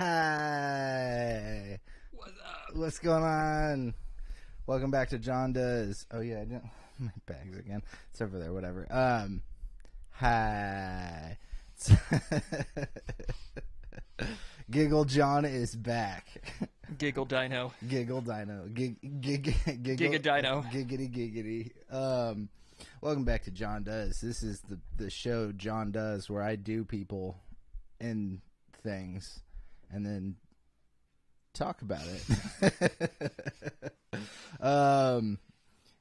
Hi. What's up? What's going on? Welcome back to Jon Does. Oh yeah, I didn't. My bags again. It's over there. Whatever. Hi. Giggle John is back. Giggle Dino. Giggle Dino. Giga Dino. Giggity. Welcome back to Jon Does. This is the show Jon Does, where I do people and things and then talk about it.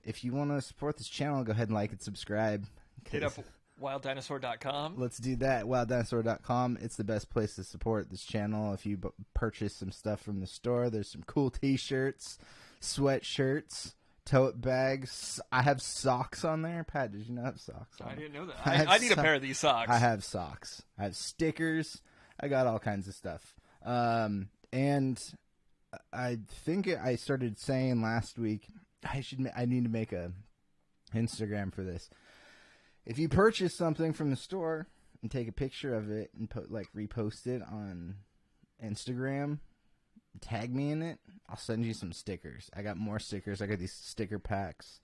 If you want to support this channel, go ahead and like and subscribe. Hit up wilddinosaur.com. Let's do that. WildDinosaur.com. It's the best place to support this channel. If you purchase some stuff from the store, there's some cool t-shirts, sweatshirts, tote bags. I have socks on there. Pat, did you not have socks on? I didn't know that. I need a pair of these socks. I have socks. I have stickers. I got all kinds of stuff. And I think I started saying last week I need to make a Instagram for this. If you purchase something from the store and take a picture of it and repost it on Instagram, tag me in it, I'll send you some stickers. I got more stickers. I got these sticker packs.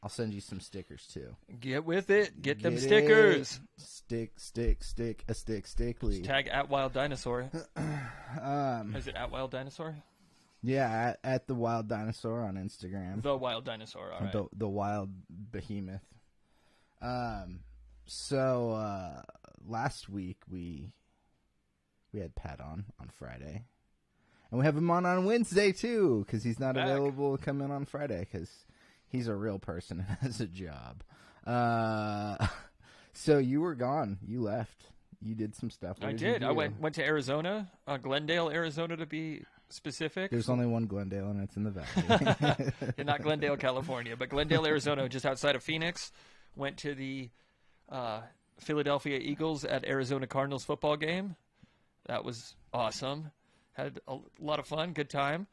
I'll send you some stickers too. Get with it. Get them stickers. Stickly. Tag at Wild Dinosaur. Is it at Wild Dinosaur? Yeah, at the Wild Dinosaur on Instagram. The Wild Dinosaur. All right. The Wild Behemoth. So last week we had Pat on Friday, and we have him on Wednesday too, because he's not available to come in on Friday because he's a real person and has a job. So you were gone. You left. You did some stuff. I did. I went to Arizona, Glendale, Arizona to be specific. There's only one Glendale, and it's in the valley. Yeah, not Glendale, California, but Glendale, Arizona, just outside of Phoenix. Went to the Philadelphia Eagles at Arizona Cardinals football game. That was awesome. Had a lot of fun, good time.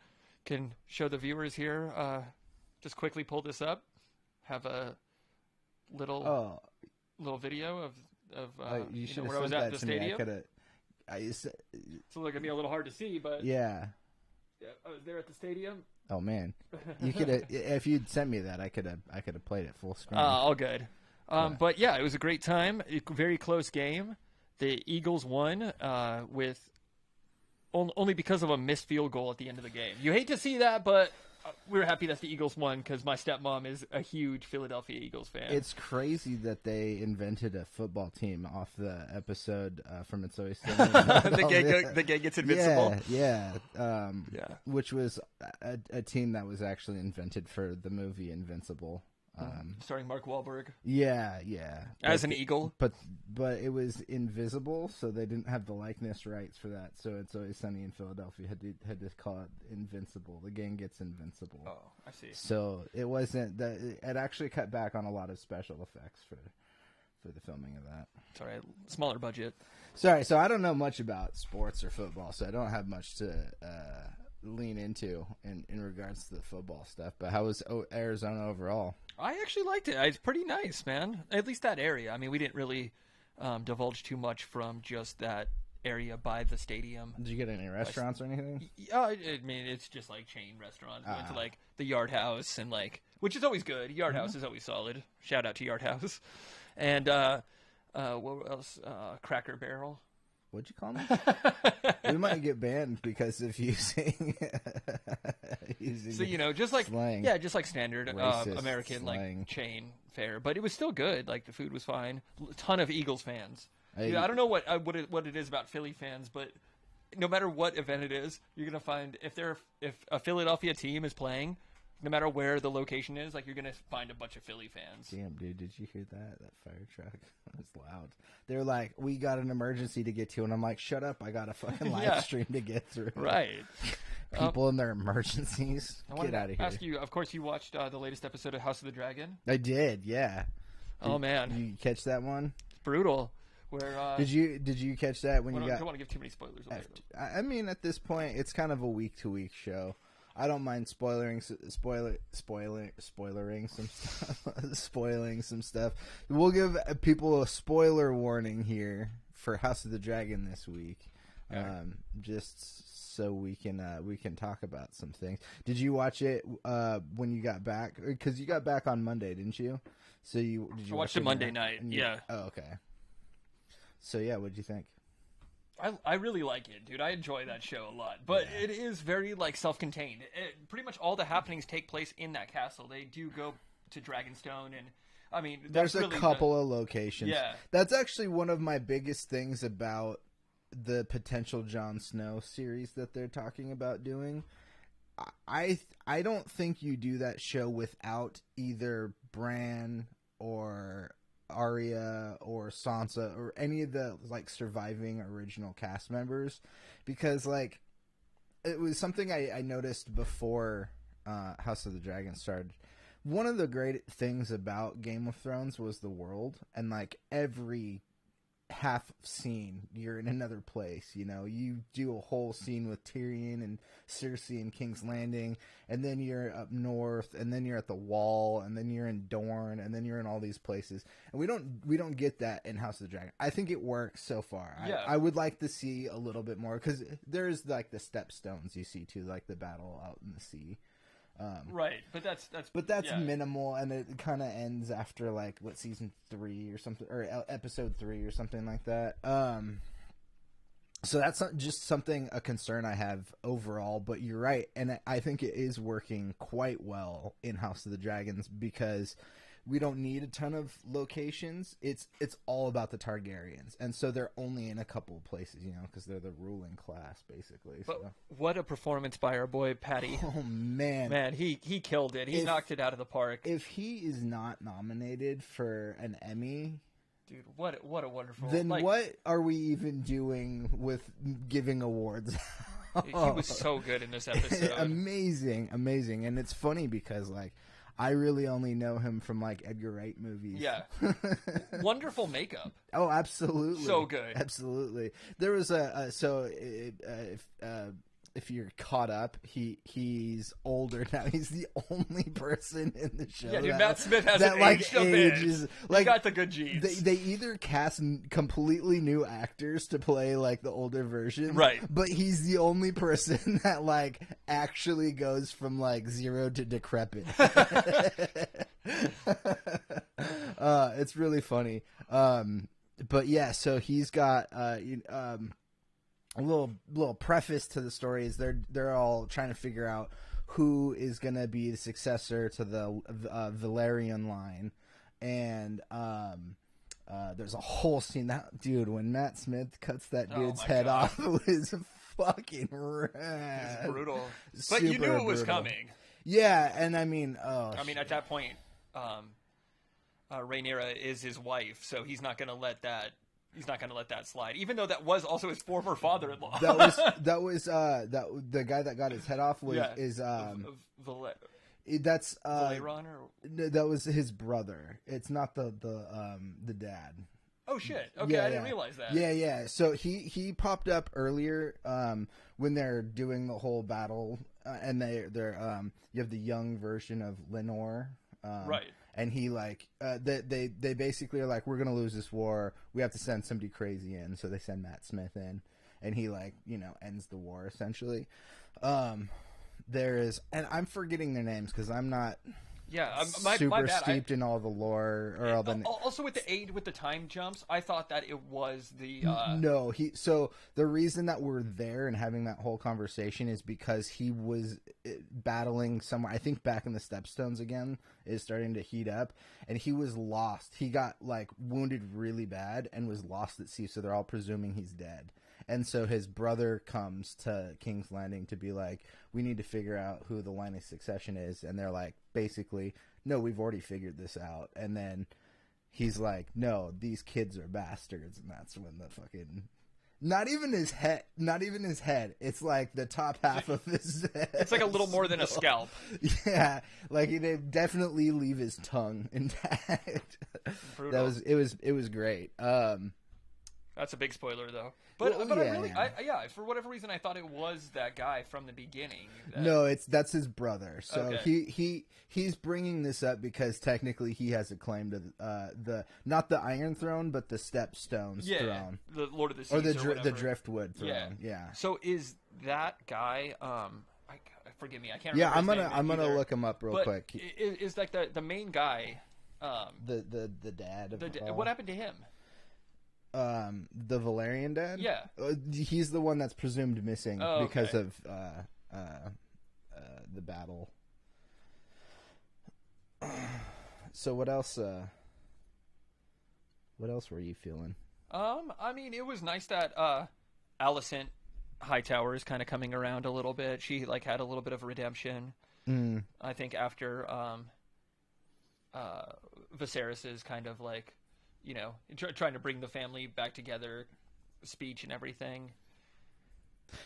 Can show the viewers here. Just quickly pull this up. Have a little video of you should where I was at the stadium. It's going to be a little hard to see, but yeah, I was there at the stadium. Oh man, you could if you'd sent me that, I could have played it full screen. All good. But yeah, it was a great time. Very close game. The Eagles won with only because of a missed field goal at the end of the game. You hate to see that, but we were happy that the Eagles won because my stepmom is a huge Philadelphia Eagles fan. It's crazy that they invented a football team off the episode from It's Always Sunny. The gang gets invincible. Yeah. Which was a team that was actually invented for the movie Invincible. Starring Mark Wahlberg. Yeah. As an eagle. But it was invisible, so they didn't have the likeness rights for that. So It's Always Sunny in Philadelphia had to call it Invincible. The gang gets invincible. Oh, I see. So it wasn't that. It actually cut back on a lot of special effects for the filming of that. Sorry, smaller budget. Sorry, so I don't know much about sports or football, so I don't have much to lean into in regards to the football stuff. But how was Arizona overall? I actually liked it. It's pretty nice, man. At least that area. I mean, we didn't really divulge too much from just that area by the stadium. Did you get any restaurants or anything? I mean, it's just like chain restaurants. We went to like the Yard House and which is always good. Yard House is always solid. Shout out to Yard House. And what else? Cracker Barrel. What'd you call me? We might get banned because of using so just like slang. Yeah, just like standard American slang. Like chain fare, but it was still good. Like the food was fine. A ton of Eagles fans. I don't know what it is about Philly fans, but no matter what event it is, you're gonna find if a Philadelphia team is playing, no matter where the location is, like you're gonna find a bunch of Philly fans. Damn, dude, did you hear that? That fire truck was loud. They're like, "We got an emergency to get to," and I'm like, "Shut up! I got a fucking live stream to get through." Right. People in their emergencies. Get out of here. Ask you. Of course, you watched the latest episode of House of the Dragon. I did. Yeah. Oh man, did you catch that one? It's brutal. Where did you catch that when you got? I don't want to give too many spoilers away. I mean, at this point, it's kind of a week-to-week show. I don't mind spoiling some stuff. We'll give people a spoiler warning here for House of the Dragon this week. Yeah. Just so we can talk about some things. Did you watch it when you got back? Because you got back on Monday, didn't you? So did you I watched it Monday night. Yeah. Oh, okay. So yeah, what'd you think? I really like it, dude. I enjoy that show a lot. But it is very, like, self-contained. Pretty much all the happenings take place in that castle. They do go to Dragonstone, and, I mean... There's a couple of locations. Yeah. That's actually one of my biggest things about the potential Jon Snow series that they're talking about doing. I don't think you do that show without either Bran or Arya or Sansa or any of the like surviving original cast members, because like it was something I noticed before House of the Dragon started. One of the great things about Game of Thrones was the world, and like every half scene you're in another place. You know, you do a whole scene with Tyrion and Cersei in King's Landing, and then you're up north, and then you're at the Wall, and then you're in Dorne, and then you're in all these places. And we don't get that in House of the Dragon. I think it works so far. Yeah. I would like to see a little bit more, because there's like the stepstones you see too, like the battle out in the sea. Right, but that's minimal, and it kind of ends after like season 3 or something, or episode 3 or something like that. So that's not just a concern I have overall. But you're right, and I think it is working quite well in House of the Dragons, because we don't need a ton of locations. It's all about the Targaryens, and so they're only in a couple of places, you know, because they're the ruling class, basically. But so. What a performance by our boy Patty! Oh man, he killed it. He knocked it out of the park. If he is not nominated for an Emmy, dude, what a wonderful. Then what are we even doing with giving awards? He was so good in this episode. Amazing, and it's funny because like, I really only know him from like Edgar Wright movies. Yeah. Wonderful makeup. Oh, absolutely. So good. Absolutely. There was if you're caught up, he's older now. He's the only person in the show. Yeah, dude, Matt Smith hasn't aged a bit. He got the good genes. They either cast completely new actors to play like the older version, right? But he's the only person that like actually goes from like 0 to decrepit. It's really funny. But yeah, so he's got a little preface to the story is they're all trying to figure out who is going to be the successor to the Valerian line, and there's a whole scene that dude when Matt Smith cuts that dude's head off, it was fucking rad. It's brutal, but you knew it was coming. Yeah, and I mean, at that point, Rhaenyra is his wife, so he's not going to let that. He's not going to let that slide, even though that was also his former father-in-law. that was the guy that got his head off that's Valeron or that was his brother. It's not the dad. Oh shit! Okay, I didn't realize that. Yeah. So he popped up earlier when they're doing the whole battle, and they're you have the young version of Lenore, right? And he like they basically are like, we're gonna lose this war. We have to send somebody crazy in. So they send Matt Smith in, and he like ends the war essentially. There is, and I'm forgetting their names because I'm not. Yeah, super steeped in all the lore or all the. Also, with the aid with the time jumps, I thought that it was the. No, so the reason that we're there and having that whole conversation is because he was battling somewhere. I think back in the Stepstones again is starting to heat up, and he was lost. He got like wounded really bad and was lost at sea. So they're all presuming he's dead. And so his brother comes to King's Landing to be like, we need to figure out who the line of succession is. And they're like, basically, no, we've already figured this out. And then he's like, no, these kids are bastards. And that's when the fucking... Not even his head. It's like the top half of his head. It's like a little more than a scalp. Yeah. Like they definitely leave his tongue intact. Brutal. It was great. That's a big spoiler, though. But Well, but yeah, I really, yeah. for whatever reason, I thought it was that guy from the beginning. No, that's his brother. So Okay. he's bringing this up because technically he has a claim to the not the Iron Throne, but the Stepstones throne, the Lord of the Seas or whatever. the Driftwood throne. Yeah. So is that guy? Forgive me, I can't. Yeah, remember his name I'm gonna either. look him up real But quick. is like the main guy? The dad of all. What happened to him? The Valerian dad. Yeah, he's the one that's presumed missing because okay. of the battle. So what else? What else were you feeling? I mean, it was nice that Alicent Hightower is kind of coming around a little bit. She like had a little bit of a redemption. I think after Viserys's kind of like, you know, trying to bring the family back together, speech and everything.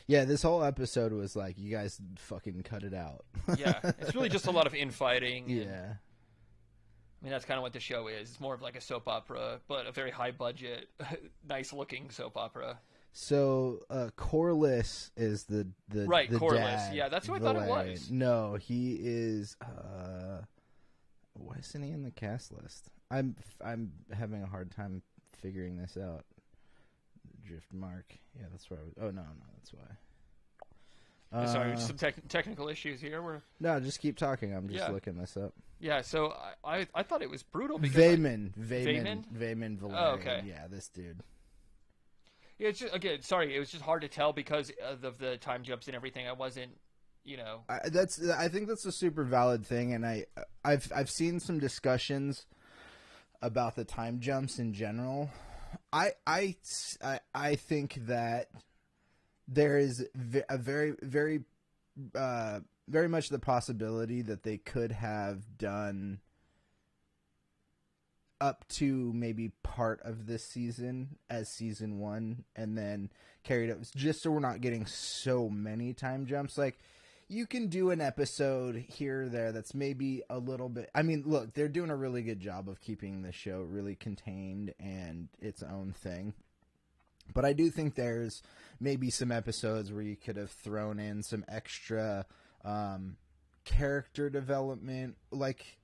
Yeah, this whole episode was like, you guys fucking cut it out. Yeah, it's really just a lot of infighting. Yeah. I mean, that's kind of what the show is. It's more of like a soap opera, but a very high budget, nice looking soap opera. So, Corlys is the right, Corlys. Dad, Yeah, that's who I Valerian. thought it was. No, he is. Why isn't he in the cast list? I'm having a hard time figuring this out. Drift mark. Yeah, that's where I was. Oh no, that's why. Sorry, some technical issues here. No, just keep talking. I'm just looking this up. Yeah, so I thought it was brutal because Vaemond Valerian. Oh, okay. Yeah, this dude. Yeah, it's just, again, sorry, it was just hard to tell because of the time jumps and everything. I wasn't, you know. I think that's a super valid thing, and I've seen some discussions about the time jumps in general. I think that there is a very much the possibility that they could have done up to maybe part of this season as season 1 and then carried up, just so we're not getting so many time jumps. Like, you can do an episode here or there that's maybe a little bit... I mean, look, they're doing a really good job of keeping the show really contained and its own thing. But I do think there's maybe some episodes where you could have thrown in some extra character development. Like,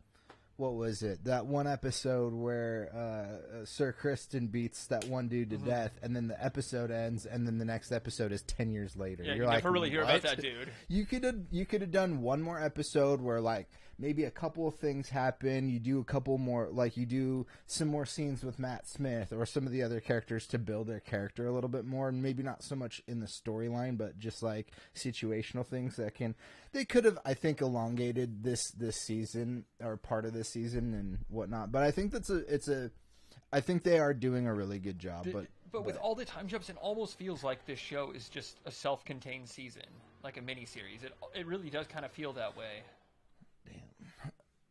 what was it? That one episode where Sir Criston beats that one dude to death, and then the episode ends, and then the next episode is 10 years later. Yeah, You're you like, never really hear what? about that dude. You could have done one more episode where, like, maybe a couple of things happen. You do a couple more, like, you do some more scenes with Matt Smith or some of the other characters to build their character a little bit more, and maybe not so much in the storyline, but just like situational things that can. They could have, I think, elongated this season or part of this season and whatnot. But I think I think they are doing a really good job. But with all the time jumps, it almost feels like this show is just a self-contained season, like a miniseries. It really does kind of feel that way. Damn.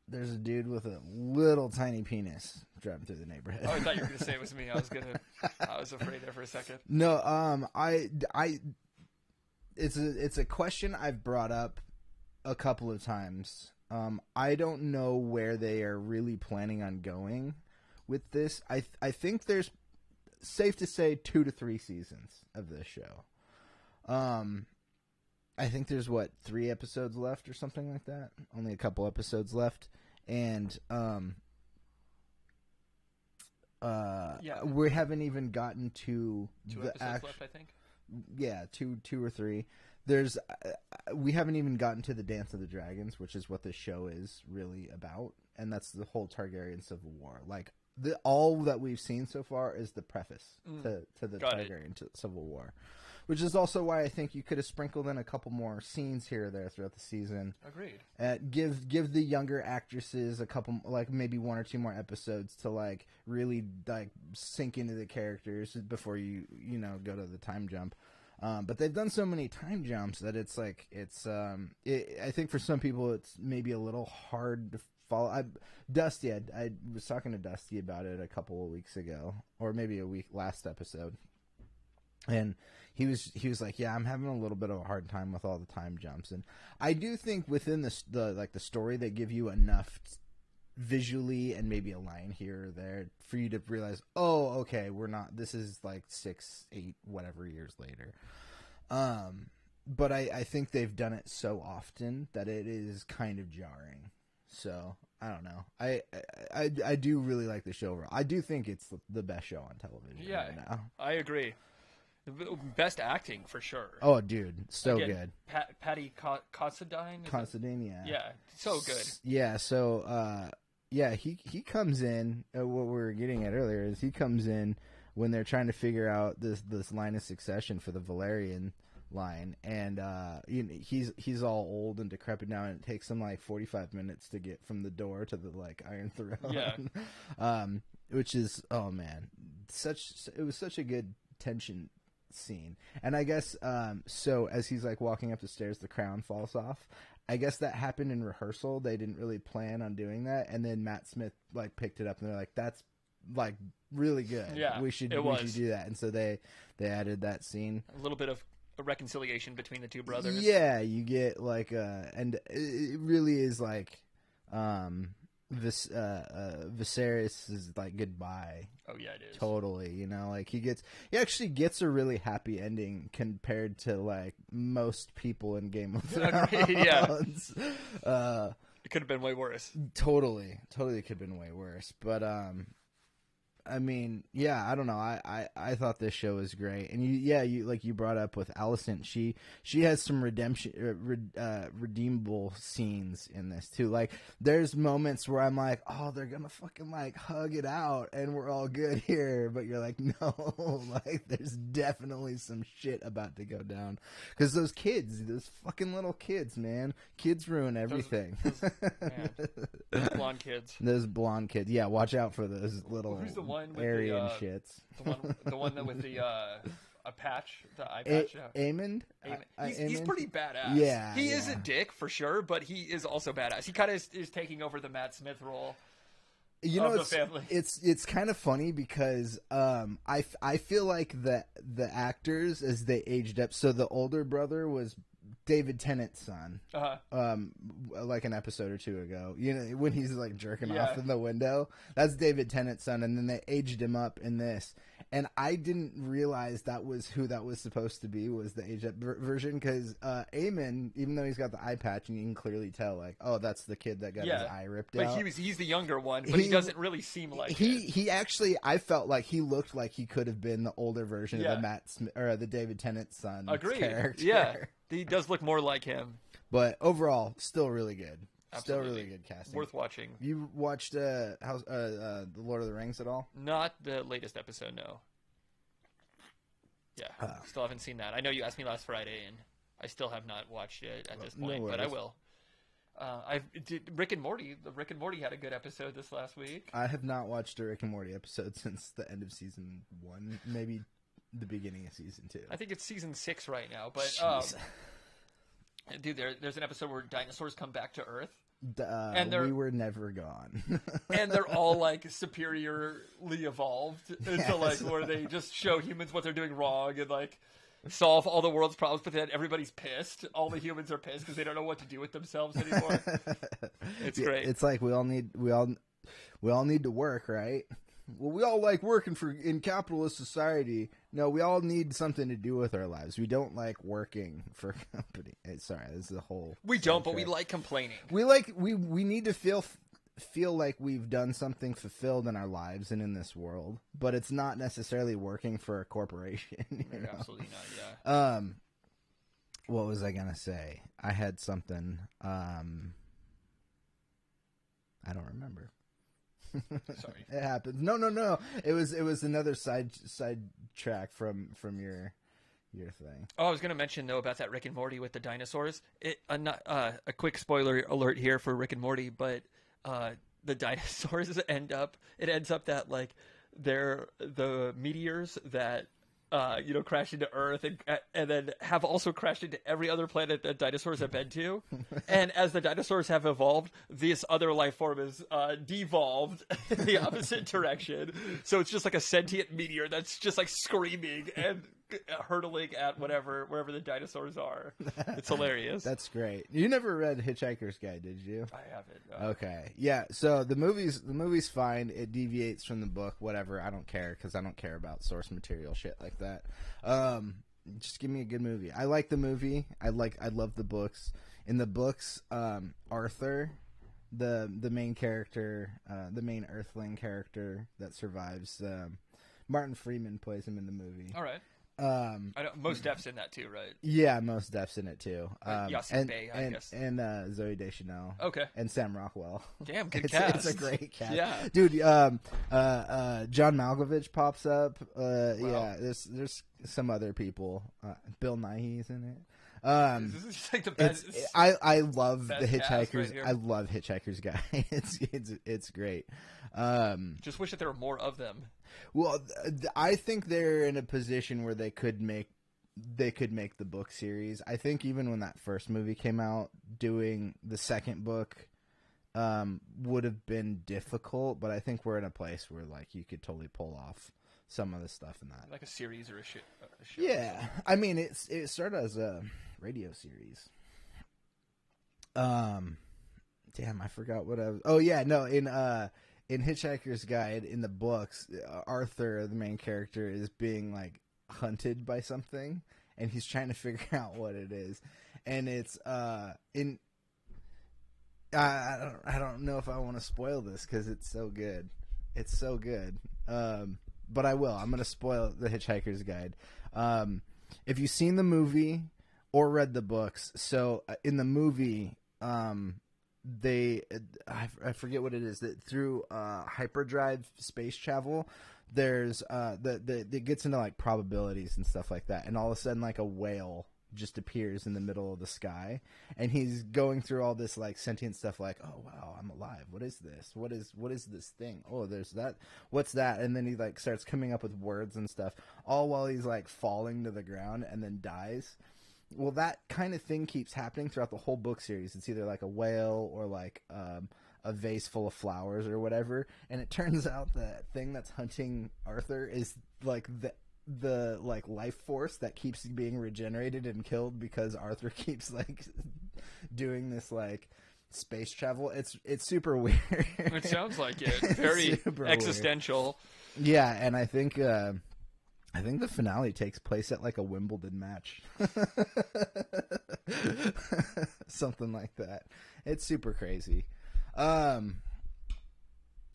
There's a dude with a little tiny penis driving through the neighborhood. Oh, I thought you were going to say it was me. I was afraid there for a second. No, it's a question I've brought up a couple of times. I don't know where they are really planning on going with this. I think there's, safe to say, 2 to 3 seasons of this show. I think there's 3 episodes left or something like that. Only a couple episodes left, and we haven't even gotten to 2 the episodes left, I think. Yeah, two or three. There's we haven't even gotten to the Dance of the Dragons, which is what this show is really about, and that's the whole Targaryen Civil War. Like, all that we've seen so far is the preface to the Targaryen Civil War, which is also why I think you could have sprinkled in a couple more scenes here or there throughout the season. Agreed. Give the younger actresses a couple, like maybe 1 or 2 more episodes to like really like sink into the characters before you go to the time jump. But they've done so many time jumps that it's like I think for some people it's maybe a little hard to follow. I was talking to Dusty about it a couple of weeks ago, or maybe a week last episode, and he was like, yeah, I'm having a little bit of a hard time with all the time jumps. And I do think within the story they give you enough visually and maybe a line here or there for you to realize, oh, okay, we're not, this is like 6, 8, whatever years later. But I think they've done it so often that it is kind of jarring. So I don't know. I do really like the show overall. I do think it's the best show on television right now. I agree. Best acting for sure. Oh, dude, so good. Patty Considine. Considine, yeah. Yeah, so good. Yeah, so he comes in. What we were getting at earlier is he comes in when they're trying to figure out this line of succession for the Valerian line, and he's all old and decrepit now, and it takes him like 45 minutes to get from the door to the like Iron Throne. Yeah. Which is, oh man, it was such a good tension scene. And I guess so as he's like walking up the stairs, the crown falls off. I guess that happened in rehearsal. They didn't really plan on doing that, and then Matt Smith like picked it up and they're like, that's like really good. Yeah, we should do that. And so they added that scene. A little bit of a reconciliation between the two brothers. Yeah, you get like and it really is like Viserys' like goodbye. Oh yeah, it is. Totally, like he actually gets a really happy ending compared to like most people in Game of Thrones. Yeah. It could have been way worse. Totally could have been way worse. But I mean, yeah, I don't know. I thought this show was great, and you brought up with Alicent. She has some redeemable scenes in this too. Like, there's moments where I'm like, oh, they're gonna fucking like hug it out, and we're all good here. But you're like, no, like there's definitely some shit about to go down because those fucking little kids, man, kids ruin everything. Those blonde kids. Those blonde kids. Yeah, watch out for those little. Who's the one with Aryan shits. The one that with the a patch, the eye patch. Aemond? He's pretty badass. Yeah, he is a dick for sure, but he is also badass. He kind of is taking over the Matt Smith role. The family. It's kind of funny because I feel like the actors as they aged up. So the older brother was David Tennant's son, like an episode or two ago, when he's like jerking off in the window, that's David Tennant's son. And then they aged him up in this. And I didn't realize that was who that was supposed to be, was the aged up version. Cause, Aemon, even though he's got the eye patch and you can clearly tell like, oh, that's the kid that got his eye ripped out. But he's the younger one, but he doesn't really seem like he actually, I felt like he looked like he could have been the older version of the Matt Smith, or the David Tennant son character. Yeah. He does look more like him. But overall, still really good. Absolutely. Still really good casting. Worth watching. You watched The Lord of the Rings at all? Not the latest episode, no. Yeah, still haven't seen that. I know you asked me last Friday, and I still have not watched it at this point, but I will. Rick and Morty. The Rick and Morty had a good episode this last week. I have not watched a Rick and Morty episode since the end of season 1, maybe the beginning of season 2. I think it's season 6 right now, but dude, there's an episode where dinosaurs come back to Earth, and we were never gone, and they're all like superiorly evolved into like where they just show humans what they're doing wrong and like solve all the world's problems, but then everybody's pissed. All the humans are pissed because they don't know what to do with themselves anymore. It's great. It's like we all need to work, right? Well, we all like working in capitalist society. No, we all need something to do with our lives. We don't like working for a company. Sorry, this is the whole. We don't, but we like complaining. We need to feel like we've done something fulfilled in our lives and in this world, but it's not necessarily working for a corporation. Absolutely not. Yeah. What was I gonna say? I had something. I don't remember. Sorry. It happens. No. It was another side track from your thing. Oh, I was going to mention though about that Rick and Morty with the dinosaurs. A quick spoiler alert here for Rick and Morty, but the dinosaurs ends up that like they're the meteors that crash into Earth and then have also crashed into every other planet that dinosaurs have been to. And as the dinosaurs have evolved, this other life form is devolved in the opposite direction. So it's just like a sentient meteor that's just like screaming and hurtling at wherever the dinosaurs are. It's hilarious. That's great. You never read Hitchhiker's Guide, did you? I haven't. Okay. Yeah, so the movie's fine. It deviates from the book, whatever. I don't care because I don't care about source material shit like that. Just give me a good movie. I like the movie. I love the books. In the books, Arthur, the main character, the main Earthling character that survives, Martin Freeman plays him in the movie. All right. I know Mos Def's in that too, right? Yeah, Mos Def's in it too. Yasin Bey, I guess. And Zooey Deschanel. Okay. And Sam Rockwell. Damn, good cast. It's a great cast. Yeah. Dude, John Malkovich pops up. Wow. Yeah, there's some other people. Bill Nighy's in it. This is like the best. I love best the cast Hitchhiker's. right here. I love Hitchhiker's Guide. It's great. Just wish that there were more of them. Well, I think they're in a position where they could make the book series. I think even when that first movie came out, doing the second book would have been difficult. But I think we're in a place where like you could totally pull off some of the stuff in that, Like a series or a show. Yeah, I mean it started as a radio series. Damn, I forgot what I was. Oh yeah, no, in Hitchhiker's Guide, in the books, Arthur, the main character, is being like hunted by something, and he's trying to figure out what it is. And it's I don't know if I want to spoil this because it's so good. It's so good. But I will. I'm going to spoil the Hitchhiker's Guide. If you've seen the movie or read the books, so in the movie, I forget what it is, that through hyperdrive space travel, there's it gets into like probabilities and stuff like that, and all of a sudden like a whale just appears in the middle of the sky, and he's going through all this like sentient stuff like, oh wow, I'm alive, what is this, what is this thing, oh there's that, what's that, and then he like starts coming up with words and stuff, all while he's like falling to the ground and then dies. Well, that kind of thing keeps happening throughout the whole book series. It's either like a whale or like a vase full of flowers or whatever. And it turns out the thing that's hunting Arthur is like the like life force that keeps being regenerated and killed because Arthur keeps like doing this like space travel. It's super weird. It sounds like it. Very existential. Weird. Yeah, and I think the finale takes place at like a Wimbledon match. Something like that. It's super crazy.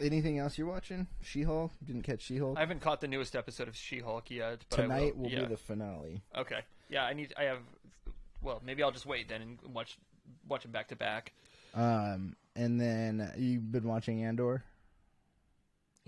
Anything else you're watching? She-Hulk? Didn't catch She-Hulk? I haven't caught the newest episode of She-Hulk yet. But Tonight will be the finale. Okay. Yeah, well, maybe I'll just wait then and watch them back to back. And then you've been watching Andor?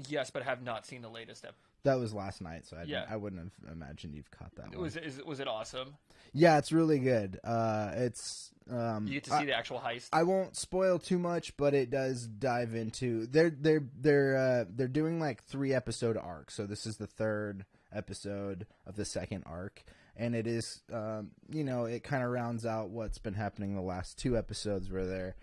Yes, but I have not seen the latest episode. That was last night, so I wouldn't have imagined you've caught that one. Was it awesome? Yeah, it's really good. It's you get to see the actual heist. I won't spoil too much, but it does dive into they're doing like 3-episode arcs. So this is the 3rd episode of the 2nd arc, and it is it kind of rounds out what's been happening the last 2 episodes where they're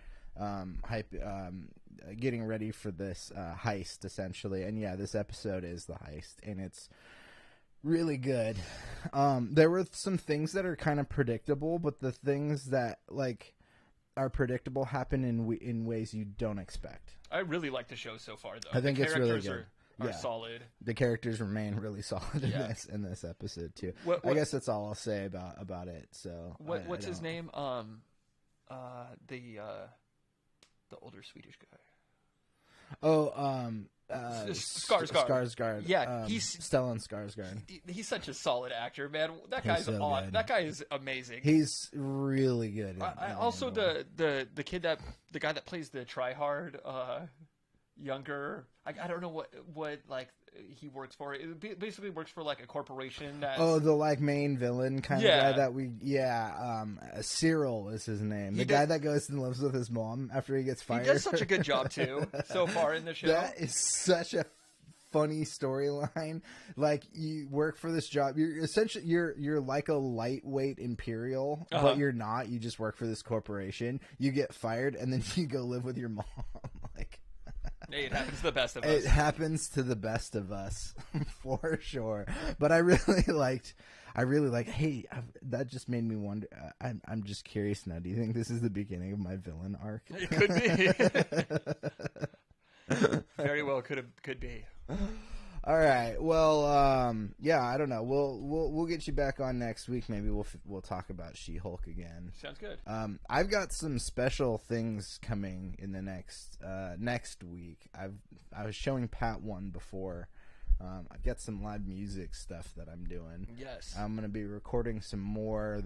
getting ready for this heist essentially. And yeah, this episode is the heist, and it's really good. There were some things that are kind of predictable, but the things that like are predictable happen in ways you don't expect. I really like the show so far, though. I think it's really good. Are solid. The characters remain really solid in this episode too. I guess that's all I'll say about it. So what's his name? The older Swedish guy. Oh, Skarsgård. Yeah, he's Stellan Skarsgård. He's such a solid actor, man. That guy's so good. That guy is amazing. He's really good. Also, the guy that plays the tryhard, younger. I don't know what like he works for. It basically works for like a corporation that. Oh, the like main villain kind of guy that Cyril is his name. The guy that goes and lives with his mom after he gets fired. He does such a good job too so far in the show. That is such a funny storyline. Like, you work for this job. You're essentially you're like a lightweight Imperial, but you're not. You just work for this corporation. You get fired, and then you go live with your mom. Like. Hey, it happens to the best of us. It happens to the best of us, for sure. But I really liked I really like. Hey, that just made me wonder. I'm just curious now. Do you think this is the beginning of my villain arc? It could be. Very well could be. All right. Well, yeah. I don't know. We'll get you back on next week. Maybe we'll talk about She-Hulk again. Sounds good. I've got some special things coming in the next week. I was showing Pat one before. I've got some live music stuff that I'm doing. Yes. I'm going to be recording some more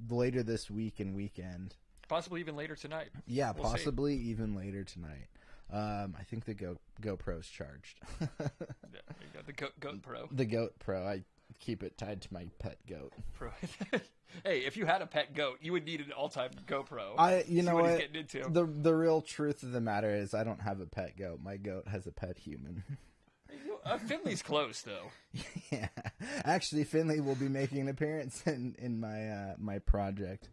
later this week and weekend. Possibly even later tonight. Yeah, We'll possibly even later tonight. I think the GoPro's charged. Yeah, you got the Goat Pro. The Goat Pro. I keep it tied to my pet goat. Pro. Hey, if you had a pet goat, you would need an all-time GoPro. You know what what? he's getting into. The real truth of the matter is I don't have a pet goat. My goat has a pet human. Finley's close, though. Yeah. Actually, Finley will be making an appearance in my project.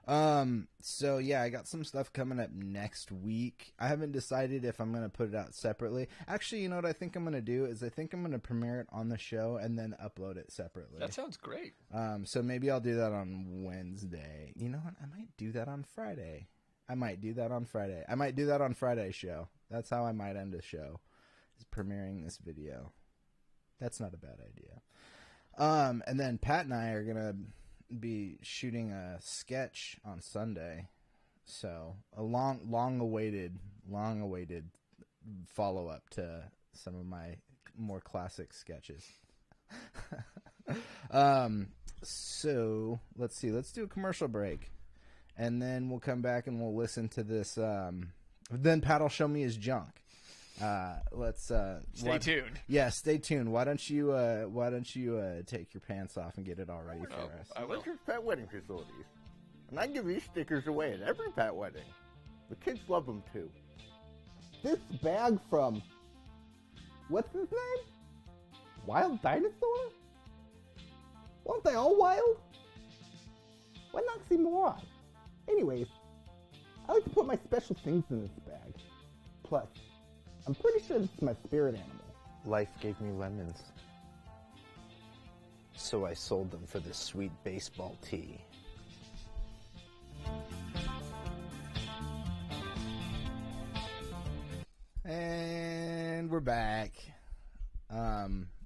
So yeah, I got some stuff coming up next week. I haven't decided if I'm going to put it out separately. Actually, you know what I think I'm going to do is I think I'm going to premiere it on the show and then upload it separately. That sounds great. So maybe I'll do that on Wednesday. You know what? I might do that on Friday. I might do that on Friday's show. That's how I might end a show. Is premiering this video. That's not a bad idea. And then Pat and I are going to be shooting a sketch on Sunday. So a long awaited follow up to some of my more classic sketches. So let's see. Let's do a commercial break. And then we'll come back and we'll listen to this. Then Pat will show me his junk. Let's stay tuned. Yeah, stay tuned. Why don't you take your pants off and get it all ready for us? I work at pet wedding facilities, and I give these stickers away at every pet wedding. The kids love them too. This bag from what's his name? Wild Dinosaur? Weren't they all wild? Why not see more? Anyways, I like to put my special things in this bag. Plus, I'm pretty sure this is my spirit animal. Life gave me lemons, so I sold them for this sweet baseball tee. And we're back.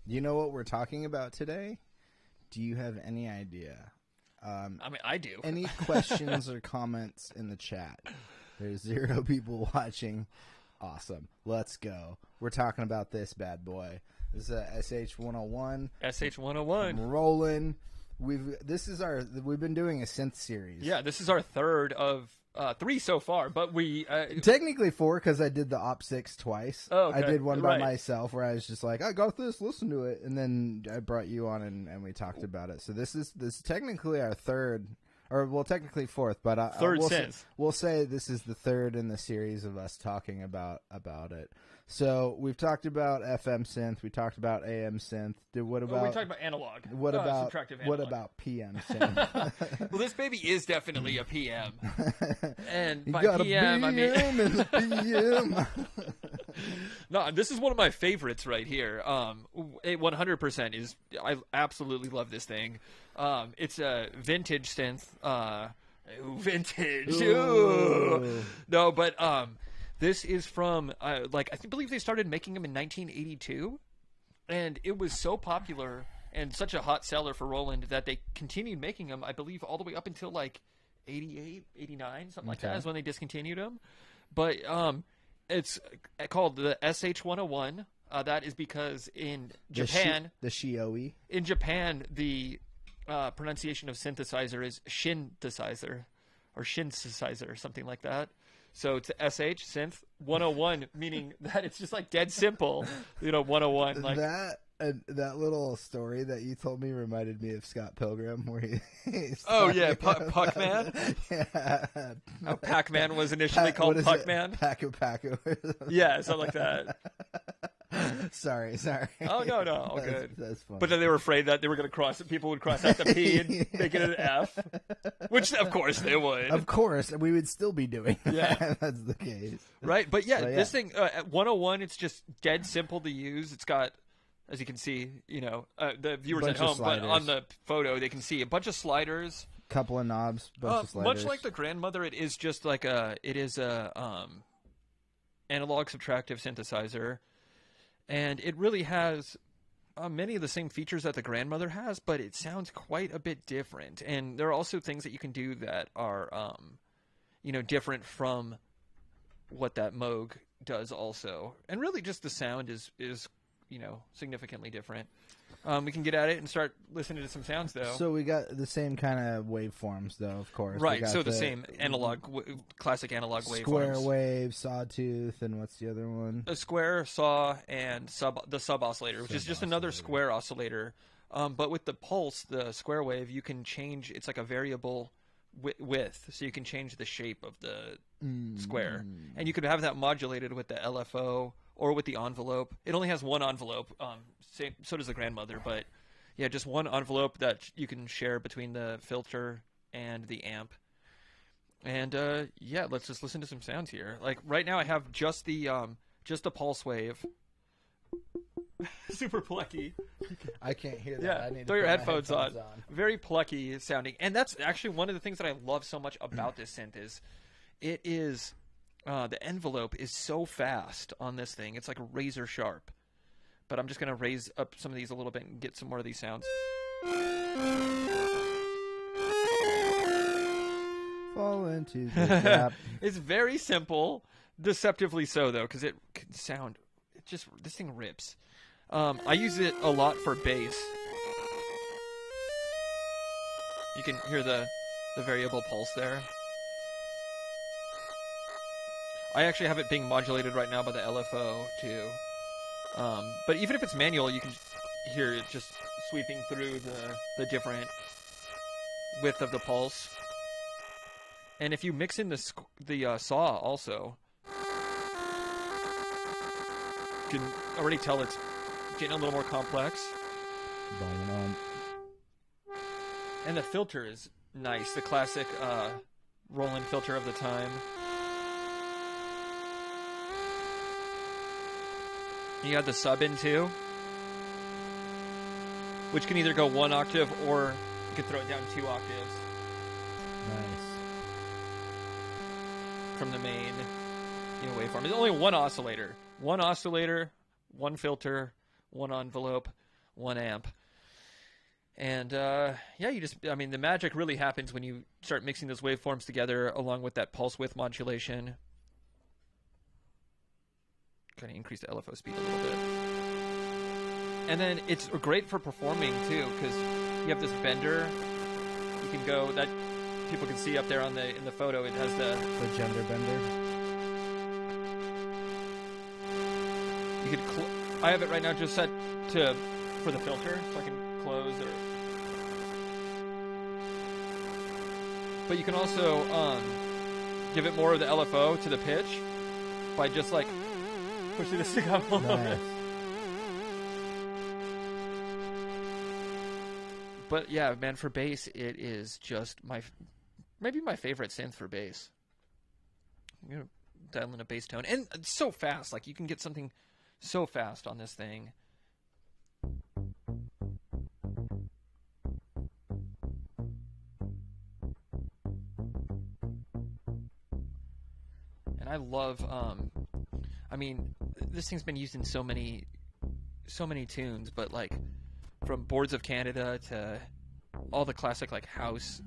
You know what we're talking about today? Do you have any idea? I mean, I do. Any questions or comments in the chat? There's 0 people watching. Awesome. Let's go. We're talking about this bad boy. This is a SH-101. SH-101. From Roland. We've been doing a synth series. Yeah, this is our third of 3 so far, but we technically 4 because I did the Op 6 twice. Oh, okay. I did one by myself where I was just like, I got this, listen to it, and then I brought you on and we talked about it. So this is technically our third. Or, well, technically 4th, but we'll say this is the 3rd in the series of us talking about it. So we've talked about FM synth, we talked about AM synth. We talked about analog. What about subtractive analog. What about PM synth? Well, this baby is definitely a PM, and you by got PM a BM I mean and a PM. No, this is one of my favorites right here. 100% is. I absolutely love this thing. It's a vintage synth. Vintage. Ooh. No, but this is from I believe they started making them in 1982, and it was so popular and such a hot seller for Roland that they continued making them. I believe all the way up until like 88, 89, something like that is when they discontinued them. But it's called the SH-101. That is because in Japan, the Shioi. In Japan, the pronunciation of synthesizer is synthesizer or synthesizer or something like that. So it's SH synth 101, meaning that it's just like dead simple, 101. Like that little story that you told me reminded me of Scott Pilgrim, where Puckman. Yeah, Pac-Man was initially called Puckman. Paco. Yeah, something like that. Sorry. Oh no, all good. That's funny. But then they were afraid that they were going to people would cross out the P and make it an F, which of course they would. Of course, we would still be doing that. Yeah, that's the case. Right, but this thing at 101, it's just dead simple to use. It's got as you can see, the viewers Bunch at of home, but sliders. on the photo they can see a bunch of sliders. Couple of knobs, bunch of sliders. Much like the grandmother, it is just like it is a analog subtractive synthesizer, and it really has many of the same features that the grandmother has, but it sounds quite a bit different. And there are also things that you can do that are different from what that Moog does also. And really just the sound is significantly different. We can get at it and start listening to some sounds, though. So we got the same kind of waveforms, though, of course. Right, We got so the same analog, classic analog waveforms. square wave, sawtooth, and what's the other one? A square, saw, and the sub oscillator, which is just another square oscillator. But with the pulse, the square wave, you can change. It's like a variable width, so you can change the shape of the square, and you could have that modulated with the LFO or with the envelope. It only has one envelope. So does the grandmother, but yeah, just one envelope that you can share between the filter and the amp. And let's just listen to some sounds here. Like right now, I have just the pulse wave. Super plucky. I can't hear that. Yeah, I need to throw your put my headphones on. Very plucky sounding, and that's actually one of the things that I love so much about this synth is, it is the envelope is so fast on this thing. It's like razor sharp. But I'm just gonna raise up some of these a little bit and get some more of these sounds. Fall into the gap. It's very simple, deceptively so though, because it can sound. This thing rips. I use it a lot for bass. You can hear the variable pulse there. I actually have it being modulated right now by the LFO too. But even if it's manual, you can hear it just sweeping through the different width of the pulse. And if you mix in the saw also, you can already tell it's getting a little more complex. And the filter is nice, the classic Roland filter of the time. You got the sub in too, which can either go one octave or you can throw it down 2 octaves. Nice. From the main waveform. There's only one oscillator. One oscillator, one filter, one envelope, one amp. And the magic really happens when you start mixing those waveforms together along with that pulse width modulation. Kind of increase the LFO speed a little bit. And then it's great for performing too, because you have this bender. You can go, that people can see up there in the photo, it has the gender bender. You could I have it right now just set for the filter, so I can close but you can also give it more of the LFO to the pitch by just like pushing the stick up a little bit. But yeah, man, for bass, it is just maybe my favorite synth for bass. I'm gonna dial in a bass tone, and it's so fast. Like you can get something so fast on this thing. And I love. This thing's been used in so many tunes, but like from Boards of Canada to all the classic like house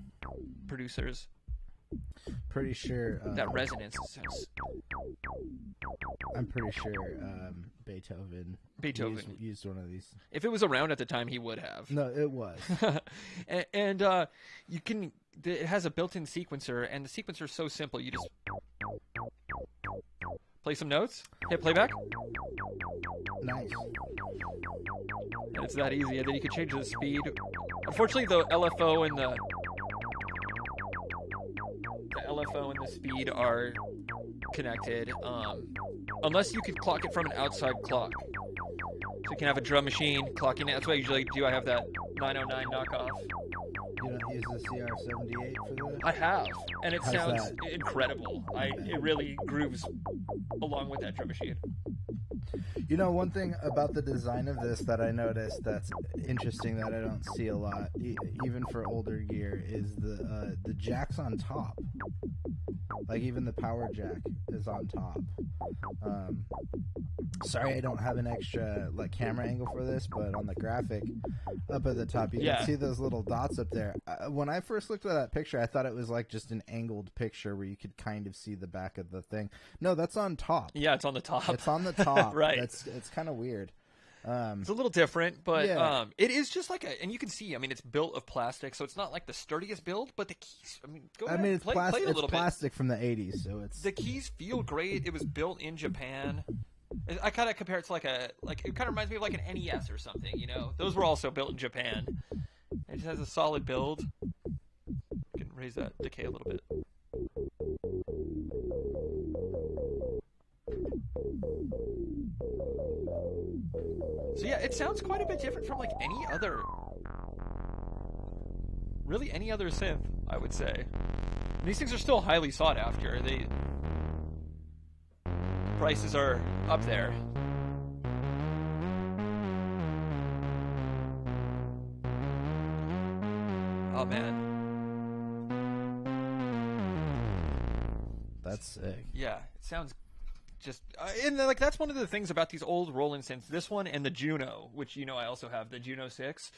producers. Pretty sure That resonance sounds. I'm pretty sure Beethoven used one of these. If it was around at the time, he would have. No, it was. and you can. It has a built-in sequencer, and the sequencer is so simple. You just play some notes, hit playback. Nice. And it's that easy. And then you can change the speed. Unfortunately, the LFO and the speed are connected, unless you could clock it from an outside clock. So you can have a drum machine clocking it. That's what I usually do. I have that 909 knockoff. You don't use the CR78 for this? I have, and it How's sounds that? incredible. It really grooves along with that drum machine. You know, one thing about the design of this that I noticed that's interesting that I don't see a lot, even for older gear, is the jack's on top. Like even the power jack is on top. Sorry, I don't have an extra like camera angle for this, but on the graphic up at the top, you can see those little dots up there. When I first looked at that picture, I thought it was like just an angled picture where you could kind of see the back of the thing. No, that's on top. Yeah, it's on the top. It's on the top. Right. It's kind of weird. It's a little different, but Yeah. it is just like and you can see, I mean, it's built of plastic, so it's not like the sturdiest build, but the keys, I mean, It's play plastic. it a It's little plastic from the '80s, so it's bit. The keys feel great. It was built in Japan. I kind of compare it to it kind of reminds me of like an NES or something, you know? Those were also built in Japan. It just has a solid build. I can raise that decay a little bit. So yeah, it sounds quite a bit different from like any other synth, I would say. And these things are still highly sought after. Prices are up there. Oh man. that's sick. Yeah, it sounds just and like that's one of the things about these old Roland synths. This one and the Juno, which you know I also have, the Juno 6.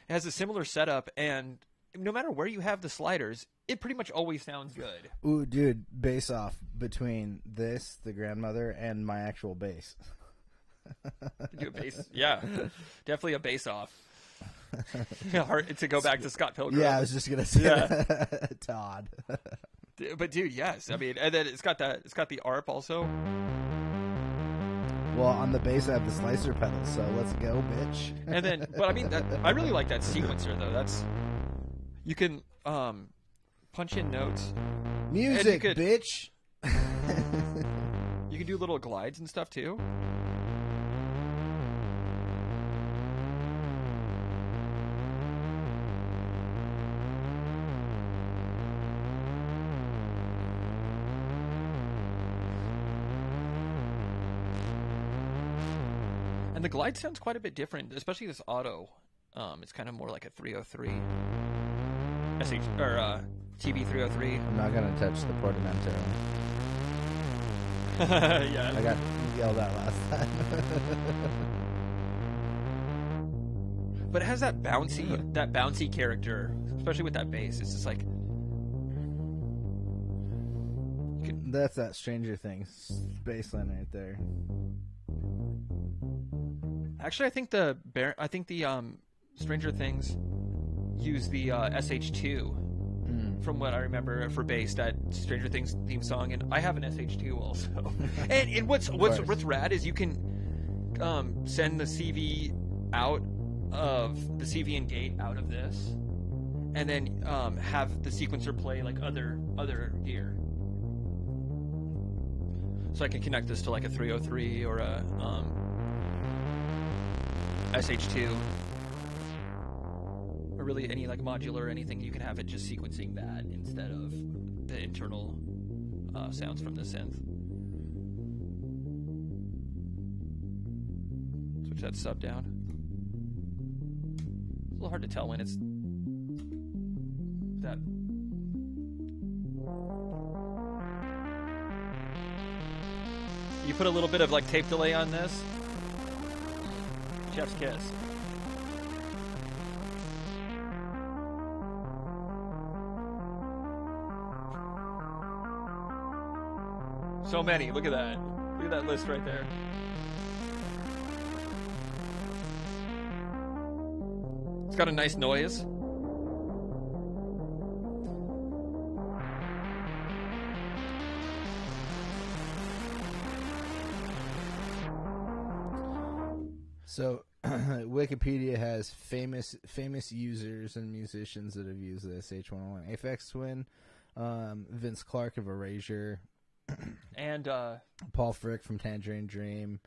It has a similar setup, and no matter where you have the sliders, it pretty much always sounds good. Ooh, dude, bass off between this, the grandmother, and my actual bass. Do a bass, yeah, definitely a bass off. Hard to go back to Scott Pilgrim. Yeah, I was just gonna say Yeah. Todd. But dude, yes, I mean, and then it's got the ARP also. Well, on the bass, I have the slicer pedal, so let's go, bitch. And then, but I mean, I really like that sequencer though. That's you can punch in notes. Music, bitch. You can do little glides and stuff too. And the glide sounds quite a bit different, especially this auto. It's kind of more like a 303. TB 303. I'm not gonna touch the portamento. Yeah. I got yelled at last time. But it has that bouncy character, especially with that bass. It's just like That's that Stranger Things bass line right there. actually, I think the Stranger Things use the SH-2 from what I remember for bass, that Stranger Things theme song, and I have an SH-2 also. and what's rad is you can send the CV out of the CV and gate out of this, and then have the sequencer play like other gear. So I can connect this to like a 303 or a SH-2, or really any like modular or anything. You can have it just sequencing that instead of the internal sounds from the synth. Switch that sub down. It's a little hard to tell when it's that. You put a little bit of like tape delay on this. Chef's kiss. So many. Look at that. Look at that list right there. It's got a nice noise. So, Wikipedia has famous users and musicians that have used the SH-101. Aphex Twin, Vince Clarke of Erasure, And Paul Frick from Tangerine Dream,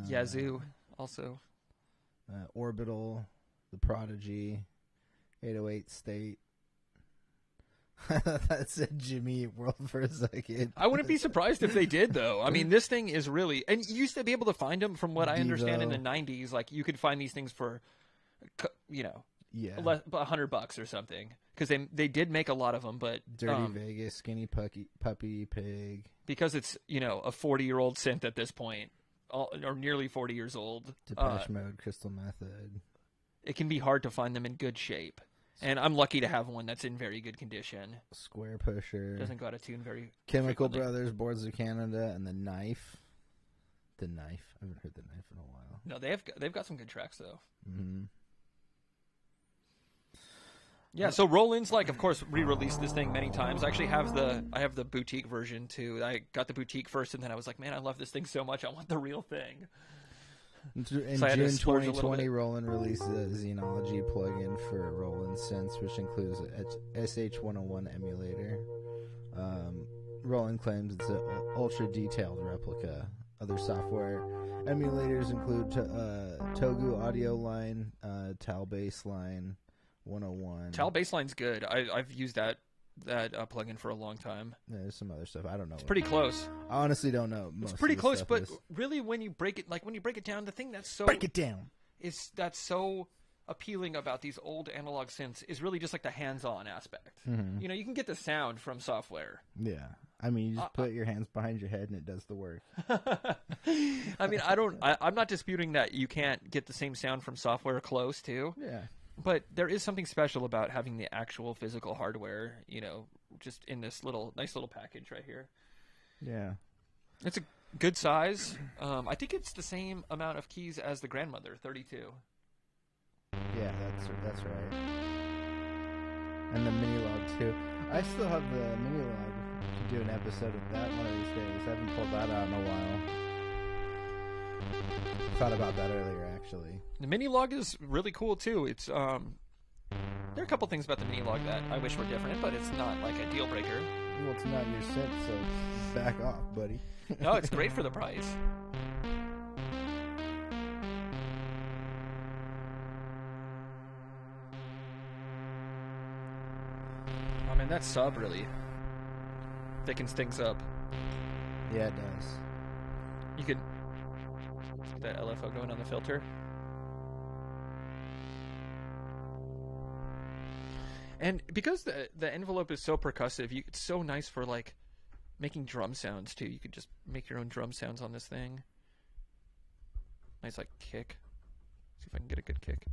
Yazoo also. Orbital, The Prodigy, 808 State, That said Jimmy Eat World for a second. I wouldn't be surprised if they did, though. I mean, this thing is really... And you used to be able to find them, from what I understand, in the 90s. Like, you could find these things for, Yeah. $100 or something. Because they did make a lot of them, but... Dirty Vegas, Skinny Puppy Pig. Because it's, a 40-year-old synth at this point, or nearly 40 years old. Depeche Mode, Crystal Method. It can be hard to find them in good shape. And I'm lucky to have one that's in very good condition. Square Pusher. Doesn't go out of tune very Chemical frequently. Brothers, Boards of Canada, and The Knife. The Knife. I haven't heard The Knife in a while. No, they've got some good tracks, though. Mm-hmm. Yeah, so Roland's, of course, re-released this thing many times. I actually have the boutique version, too. I got the boutique first, and then I was like, man, I love this thing so much. I want the real thing. In So I June had to splurge a little 2020, bit. Roland released a Xenology plugin for Roland Synths, which includes a SH-101 emulator. Roland claims it's an ultra-detailed replica. Other software emulators include Togu Audio Line, Tal Bassline, 101. Tal Bassline's good. I've used that plugin for a long time. There's some other stuff. I don't know. It's pretty close. I honestly don't know. It's most pretty of the close, stuff but is. really, when you break it down, the thing that's so Break it down. that's so appealing about these old analog synths is really just like the hands-on aspect. Mm-hmm. You can get the sound from software. Yeah. I mean, you just put your hands behind your head and it does the work. I mean, I'm not disputing that you can't get the same sound from software close to. Yeah. But there is something special about having the actual physical hardware, just in this nice little package right here. Yeah. It's a good size. I think it's the same amount of keys as the Grandmother, 32. Yeah, that's right. And the mini log too. I still have the mini log. We should do an episode of that one of these days. I haven't pulled that out in a while. Thought about that earlier, actually. The mini log is really cool too. It's there are a couple things about the mini log that I wish were different, but it's not like a deal breaker. Well, it's not your synth, so back off, buddy. No, it's great for the price. Oh man, that sub really thickens things up. Yeah, it does. You could get that LFO going on the filter. And because the envelope is so percussive, it's so nice for making drum sounds too. You could just make your own drum sounds on this thing. Nice kick. See if I can get a good kick.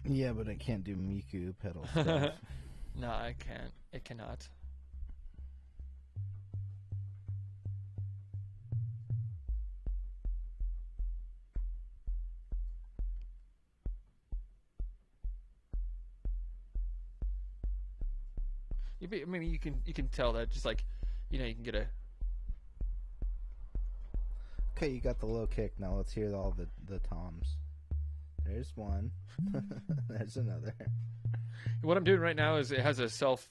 Yeah, but I can't do Miku pedal stuff. No, I can't. It cannot. I mean, you can tell that just you can get a. Okay, you got the low kick. Now let's hear all the toms. There's one. There's another. What I'm doing right now is it has a self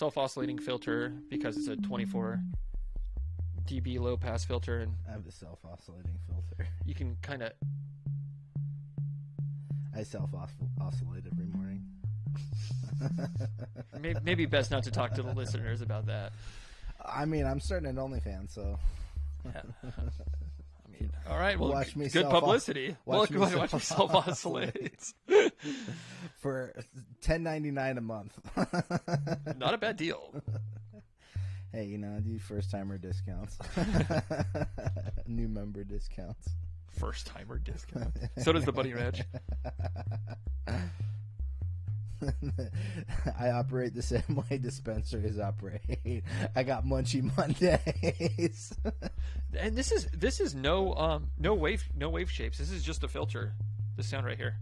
oscillating filter because it's a 24 dB low pass filter, and I have a self oscillating filter. you can kind of. I self oscillate every morning. Maybe best not to talk to the listeners about that. I mean, I'm starting an OnlyFans, so. Yeah. I mean, all right. Well, Watch me good publicity. watch me Watch me self oscillate. for $10.99 a month. Not a bad deal. Hey, I do first timer discounts, new member discounts. First timer discount. So does the Bunny Ranch. I operate the same way dispensaries operate. I got Munchie Mondays. And this is no wave shapes. This is just a filter. This sound right here.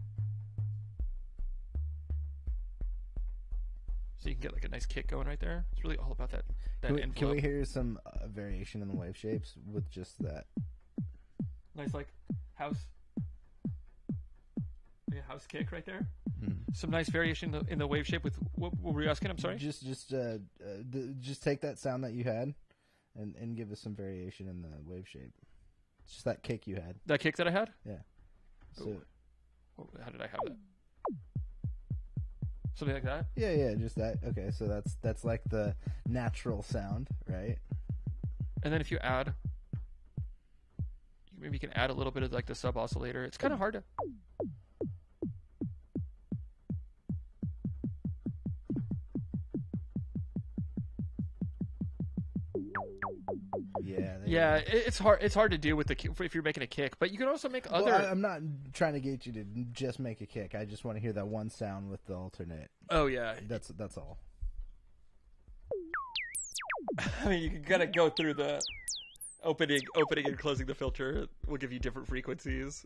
So you can get a nice kick going right there. It's really all about that envelope. Can we hear some variation in the wave shapes with just that? Nice house. Like a house kick right there. Some nice variation in the wave shape with what were you asking? I'm sorry. Just take that sound that you had, and give us some variation in the wave shape. It's just that kick you had. That kick that I had? Yeah. So. Ooh. How did I have that? Something like that? Yeah, just that. Okay, so that's like the natural sound, right? And then if you add, maybe you can add a little bit of like the sub oscillator. It's kind of hard to. Yeah, it's hard. It's hard to do with if you're making a kick, but you can also make other. Well, I'm not trying to get you to just make a kick. I just want to hear that one sound with the alternate. Oh yeah, that's all. I mean, you can kind of go through the opening and closing the filter. Will give you different frequencies,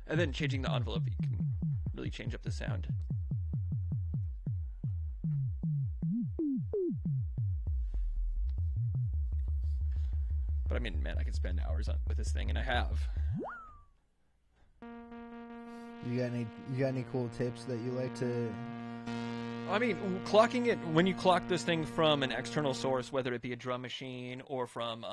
and then changing the envelope, you can really change up the sound. But I mean, man, I could spend hours with this thing, and I have. You got any cool tips that you like to? I mean, clocking it when you clock this thing from an external source, whether it be a drum machine or from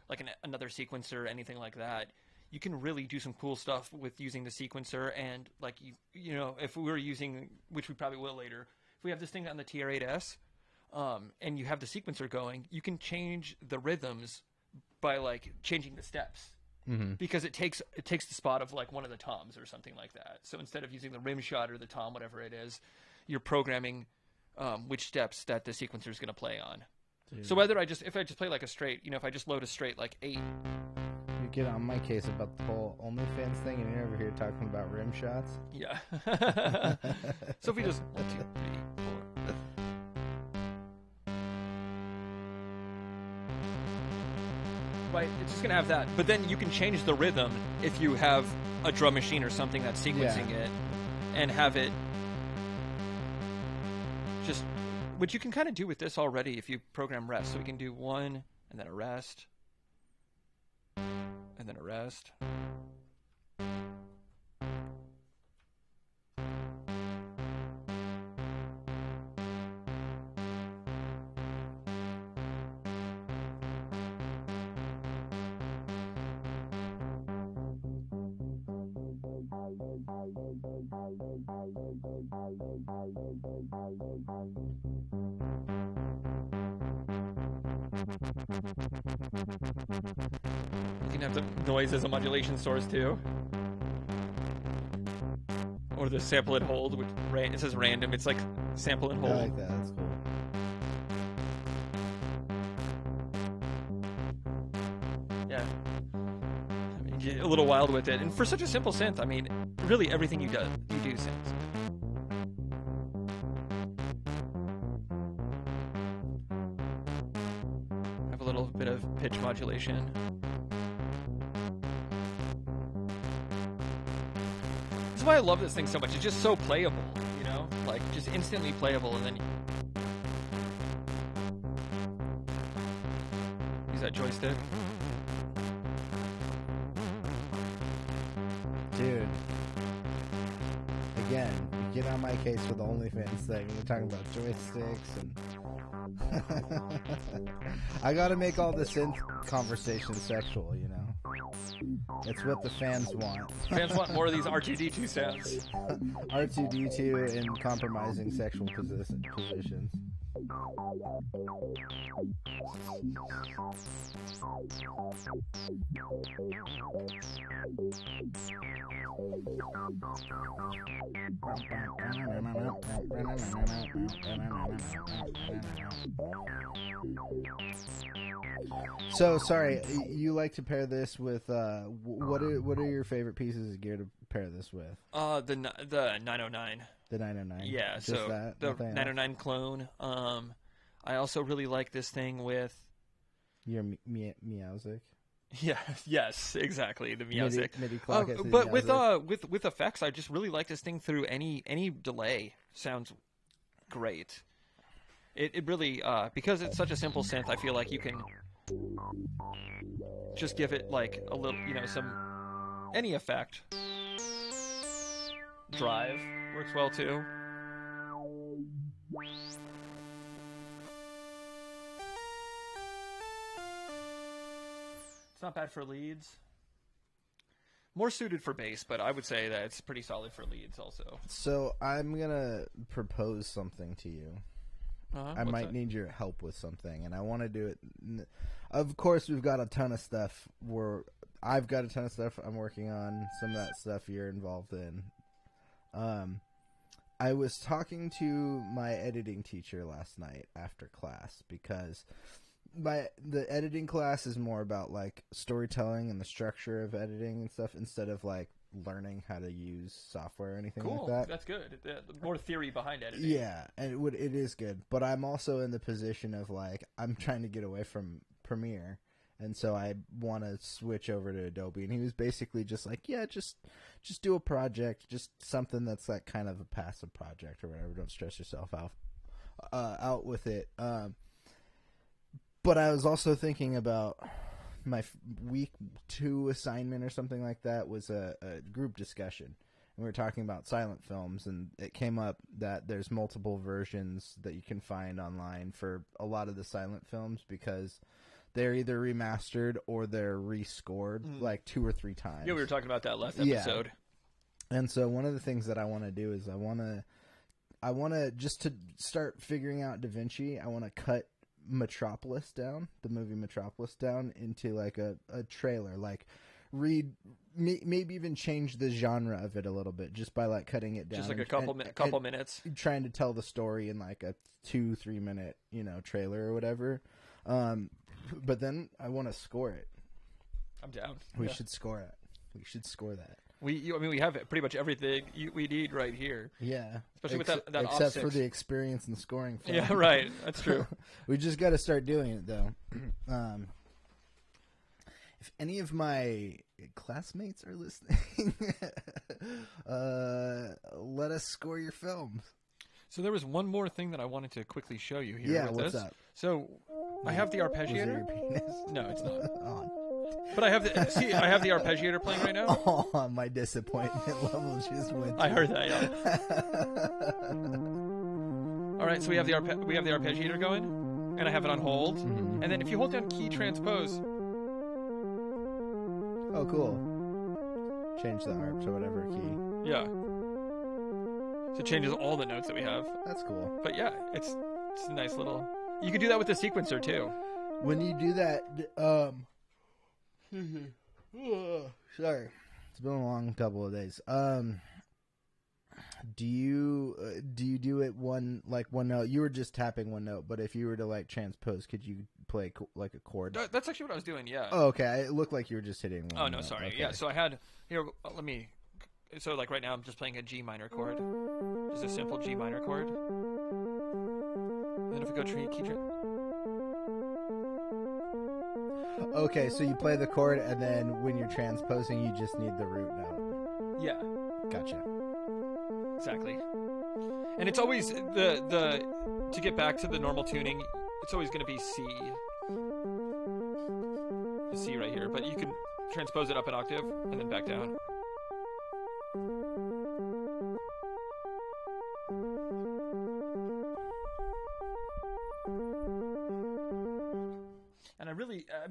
like another sequencer, anything like that, you can really do some cool stuff with using the sequencer. And like you know, if we were using, which we probably will later, if we have this thing on the TR-8S, and you have the sequencer going, you can change the rhythms by like changing the steps, because it takes the spot of like one of the toms or something like that. So instead of using the rim shot or the tom, whatever it is, you're programming which steps that the sequencer is going to play on. Dude. So if I just play like a straight, you know, if I just load a straight like 8. You get on my case about the whole OnlyFans thing, and you're over here talking about rim shots. Yeah. So if we just 1, 2, 3, 4. Right, it's just going to have that. But then you can change the rhythm if you have a drum machine or something that's sequencing it, and have it just, which you can kind of do with this already if you program rest. So we can do 1, and then a rest, and then a rest. You can have the noise as a modulation source too, or the sample and hold. Which it says random. It's like sample and hold. I like that. That's cool. Yeah, I mean, get a little wild with it, and for such a simple synth, I mean, really everything you do synths. Have a little bit of pitch modulation. That's why I love this thing so much. It's just so playable, you know? Like, just instantly playable, and then use that joystick. Dude. Again, you get on my case with the OnlyFans thing. We're talking about joysticks and... I gotta make all the synth conversation sexual, you know? It's what the fans want. Fans want more of these R2-D2 sounds. R2-D2 in compromising sexual positions. So sorry, you like to pair this with what are your favorite pieces of gear to pair this with? The 909. The 909. Yeah, just so that? the Nothing 909 clone. I also really like this thing with your Meowsic. Yeah, yes, exactly, the Meowsic. MIDI clock but with effects, I just really like this thing through any delay. Sounds great. It really because it's such a simple synth, I feel like you can just give it like a little, you know, any effect. Drive works well too. It's not bad for leads. More suited for bass, but I would say that it's pretty solid for leads also. So I'm gonna propose something to you. I might need your help with something, and I want to do it. Of course, we've got a ton of stuff. I've got a ton of stuff I'm working on. Some of that stuff you're involved in. I was talking to my editing teacher last night after class because the editing class is more about like storytelling and the structure of editing and stuff instead of like learning how to use software or anything like that. That's good. More theory behind editing. Yeah, and it is good. But I'm also in the position of like I'm trying to get away from Premiere, and so I want to switch over to Adobe. And he was basically just like, yeah, just do a project, just something that's like kind of a passive project or whatever. Don't stress yourself out with it. But I was also thinking about my week 2 assignment or something like that was a group discussion. And we were talking about silent films, and it came up that there's multiple versions that you can find online for a lot of the silent films because they're either remastered or they're rescored like 2 or 3 times. Yeah, we were talking about that last episode. Yeah. And so one of the things that I want to do is I want to just to start figuring out DaVinci, I want to cut Metropolis down, the movie Metropolis down into like a trailer, like maybe even change the genre of it a little bit just by like cutting it down. Just like a couple minutes. Trying to tell the story in like a 2-3 minute, trailer or whatever. But then I want to score it. I'm down. We should score it. We should score that. We have pretty much everything we need right here. Yeah. Especially with that except for the experience and scoring film. Yeah, right. That's true. We just got to start doing it, though. If any of my classmates are listening, let us score your films. So there was one more thing that I wanted to quickly show you here. Yeah, with what's this. up? So I have the arpeggiator. Was it your penis? No, it's not. But I have the arpeggiator playing right now. Oh, my disappointment level just went. I heard that. Yeah. All right, so we have the arpeggiator going, and I have it on hold. Mm-hmm. And then if you hold down key transpose. Oh, cool. Change the arp to whatever key. Yeah. So it changes all the notes that we have. That's cool. But yeah, it's a nice little. You can do that with the sequencer too. When you do that, sorry, it's been a long couple of days. Do you do it one note? You were just tapping one note, but if you were to like transpose, could you play like a chord? That's actually what I was doing. Yeah. Oh, okay. It looked like you were just hitting one. Oh no, note. sorry. Okay. Yeah. So I had here. Let me. So like right now, I'm just playing a G minor chord, just a simple G minor chord. And then if we go key. Okay, so you play the chord, and then when you're transposing, you just need the root note. Yeah. Gotcha. Exactly. And it's always the to get back to the normal tuning, it's always going to be C. The C right here, but you can transpose it up an octave and then back down.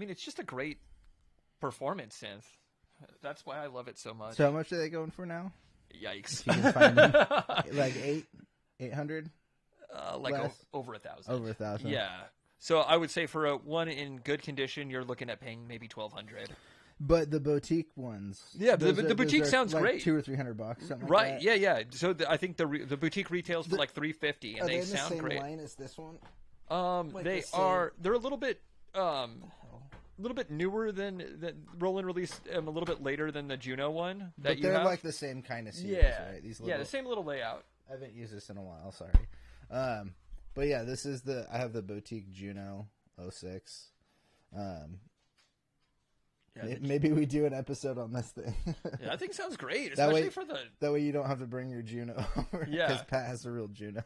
And it's just a great performance synth. That's why I love it so much. So how much are they going for now? Yikes. If you can find them. Like 800? Over 1,000. Over 1,000. Yeah. So I would say for a one in good condition, you're looking at paying maybe $1,200. But the boutique ones. Yeah, the boutique sounds like great. $200 or $300, something like right? that. Yeah. So I think the boutique retails for like $350, and they sound great. great. Are they in the same line as this one? They're a little bit newer than Roland released a little bit later than the Juno one. But they're like the same kind of series, right? The same little layout. I haven't used this in a while, sorry. But yeah, this is I have the boutique Juno 06. Maybe we do an episode on this thing. Yeah, I think it sounds great, especially for the. That way you don't have to bring your Juno over. Yeah, because Pat has a real Juno.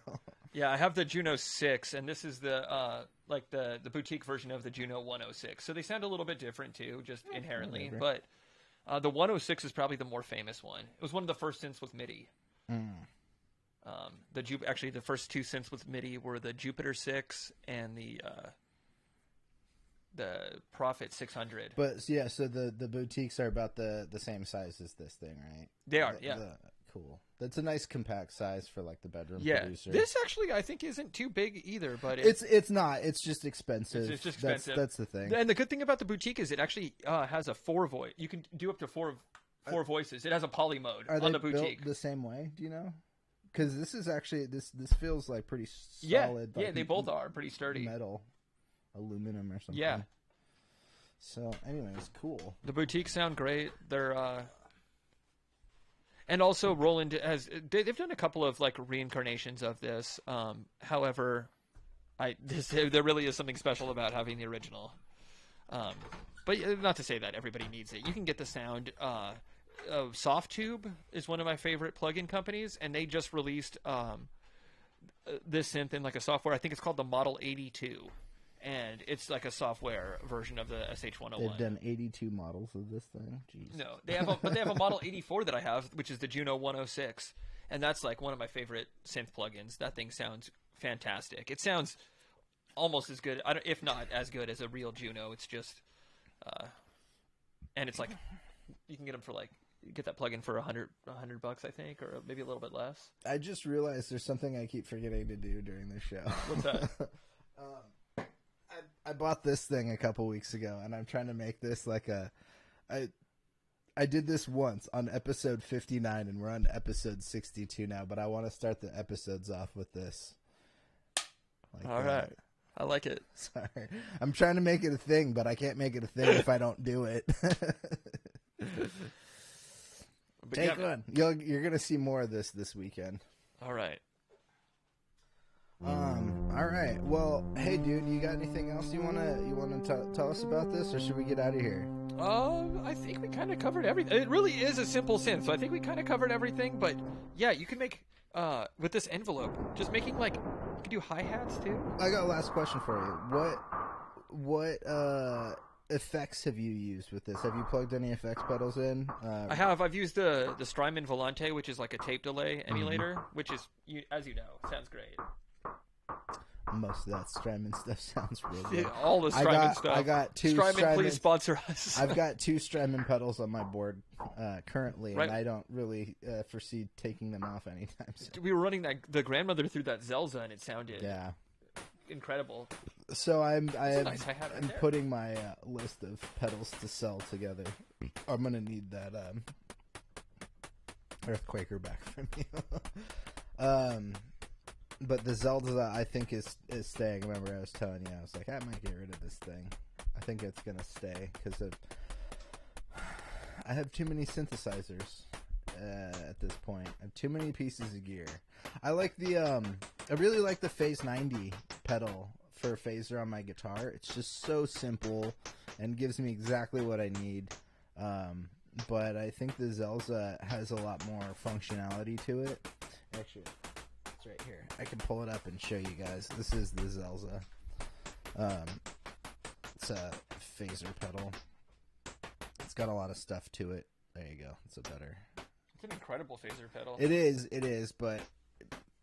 Yeah, I have the Juno 6, and this is the the boutique version of the Juno 106. So they sound a little bit different too, just inherently. Whatever. But the 106 is probably the more famous one. It was one of the first synths with MIDI. The first two synths with MIDI were the Jupiter 6 and the the Prophet 600. But yeah, so the boutiques are about the same size as this thing, right? They are, yeah. Cool. That's a nice compact size for like the bedroom Yeah, producer. this actually I think isn't too big either, but it's not. It's just expensive. It's just expensive. That's the thing. And the good thing about the boutique is it actually has a 4 voice. You can do up to four voices. It has a poly mode Are on they the boutique. built the same way? Do you know? Because this is actually this feels like pretty Yeah, solid. yeah, like they both are pretty sturdy. metal, aluminum or something. Yeah. So, anyways, cool. The boutiques sound great. They're and also Roland they've done a couple of like reincarnations of this. However, there really is something special about having the original. But not to say that everybody needs it. You can get the sound. SoftTube is one of my favorite plugin companies, and they just released this synth in like a software. I think it's called the Model 82, and it's like a software version of the SH-101. They've done 82 models of this thing. Jeez. No, they have a Model 84 that I have, which is the Juno 106, and that's like one of my favorite synth plugins. That thing sounds fantastic. It sounds almost as good, if not as good as a real Juno. It's just, and it's like you can get them for like. Get that plugin for $100, I think, or maybe a little bit less. I just realized there's something I keep forgetting to do during the show. What's that? I bought this thing a couple weeks ago, and I'm trying to make this like I did this once on episode 59, and we're on episode 62 now, but I want to start the episodes off with this. All right. I like it. Sorry. I'm trying to make it a thing, but I can't make it a thing if I don't do it. But Take one. You're gonna see more of this weekend. All right. All right. Well, hey, dude, you got anything else you wanna tell us about this, or should we get out of here? I think we kind of covered everything. It really is a simple synth, so I think we kind of covered everything. But yeah, you can make with this envelope, just making like you can do hi-hats too. I got a last question for you. What effects have you used with this? Have you plugged any effects pedals in? I have. I've used the Strymon Volante, which is like a tape delay emulator, which is, as you know, sounds great. Most of that Strymon stuff sounds really good. Yeah, all the Strymon stuff. I got two Strymon, please sponsor us. I've got 2 Strymon pedals on my board currently, right. and I don't really foresee taking them off anytime soon. We were running the grandmother through that Zelza, and it sounded incredible. So I'm nice hi-hat right there. putting my list of pedals to sell together. I'm gonna need that Earthquaker back from you. But the Zelda I think is staying. Remember I was telling you, I was like, I might get rid of this thing. I think it's gonna stay because I have too many synthesizers at this point. I have too many pieces of gear. I like I really like the Phase 90 pedal for phaser on my guitar. It's just so simple and gives me exactly what I need. But I think the Zelda has a lot more functionality to it. Actually, it's right here. I can pull it up and show you guys. This is the Zelda. It's a phaser pedal. It's got a lot of stuff to it. There you go. It's a better. It's an incredible phaser pedal. It is, but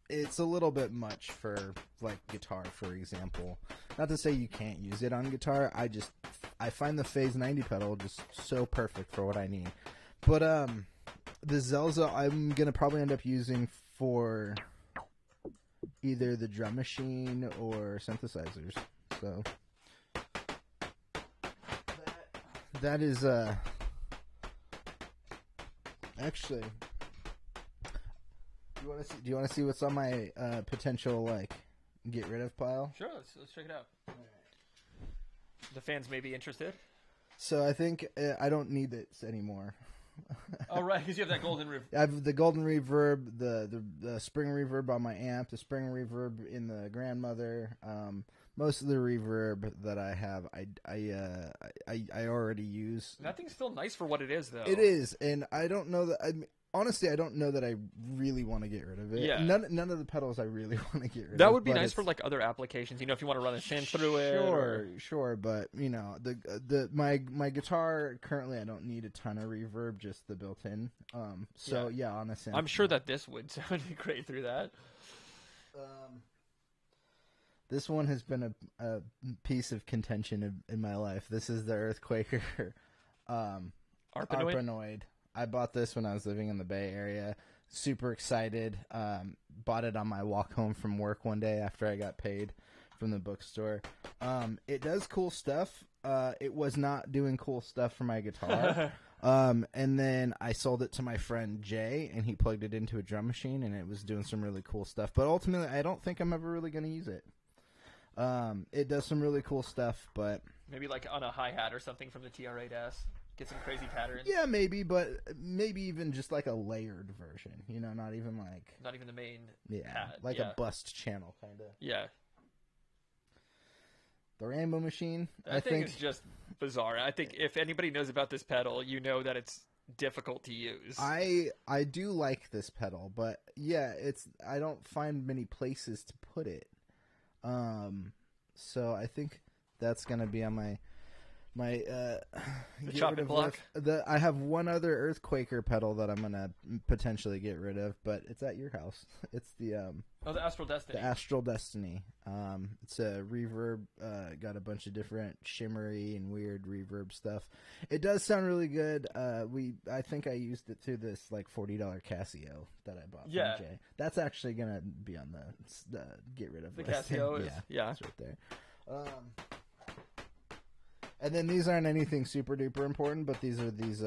it's a little bit much for like guitar, for example. Not to say you can't use it on guitar. I find the Phase 90 pedal just so perfect for what I need. But the Zelda I'm gonna probably end up using for either the drum machine or synthesizers. So that is actually. Do you want to see what's on my potential like get rid of pile? Sure, let's check it out. The fans may be interested. So I think I don't need this anymore. Oh right, because you have that golden reverb. I have the golden reverb, the spring reverb on my amp, the spring reverb in the grandmother. Most of the reverb that I have, I already use. That thing's still nice for what it is, though. It is, and I don't know that. Honestly, I don't know that I really want to get rid of it. Yeah. None of the pedals I really want to get rid of. That would be nice for like other applications. You know, if you want to run a synth through it. Sure. But you know, my guitar currently I don't need a ton of reverb, just the built-in. So yeah, on a synth. I'm sure that this would sound great through that. This one has been a piece of contention in my life. This is the Earthquaker Arpanoid. I bought this when I was living in the Bay Area. Super excited. Bought it on my walk home from work one day after I got paid from the bookstore. It does cool stuff. It was not doing cool stuff for my guitar. And then I sold it to my friend Jay, and he plugged it into a drum machine, and it was doing some really cool stuff. But ultimately, I don't think I'm ever really going to use it. It does some really cool stuff, but... Maybe like on a hi-hat or something from the TR-8S. Get some crazy patterns. Yeah, maybe, but maybe even just like a layered version. You know, not even like... Not even the main pad. Yeah. A bust channel, kind of. Yeah. The Rainbow Machine, I think it's just bizarre. I think if anybody knows about this pedal, you know that it's difficult to use. I do like this pedal, but yeah, I don't find many places to put it. So I think that's gonna be on my the chopping block. I have one other Earthquaker pedal that I'm gonna potentially get rid of, but it's at your house. It's the the Astral Destiny. The Astral Destiny. It's a reverb. Got a bunch of different shimmery and weird reverb stuff. It does sound really good. I think I used it through this like $40 Casio that I bought from Jay. That's actually gonna be on the get rid of the list. Casio. Yeah, it's right there. And then these aren't anything super duper important, but these are these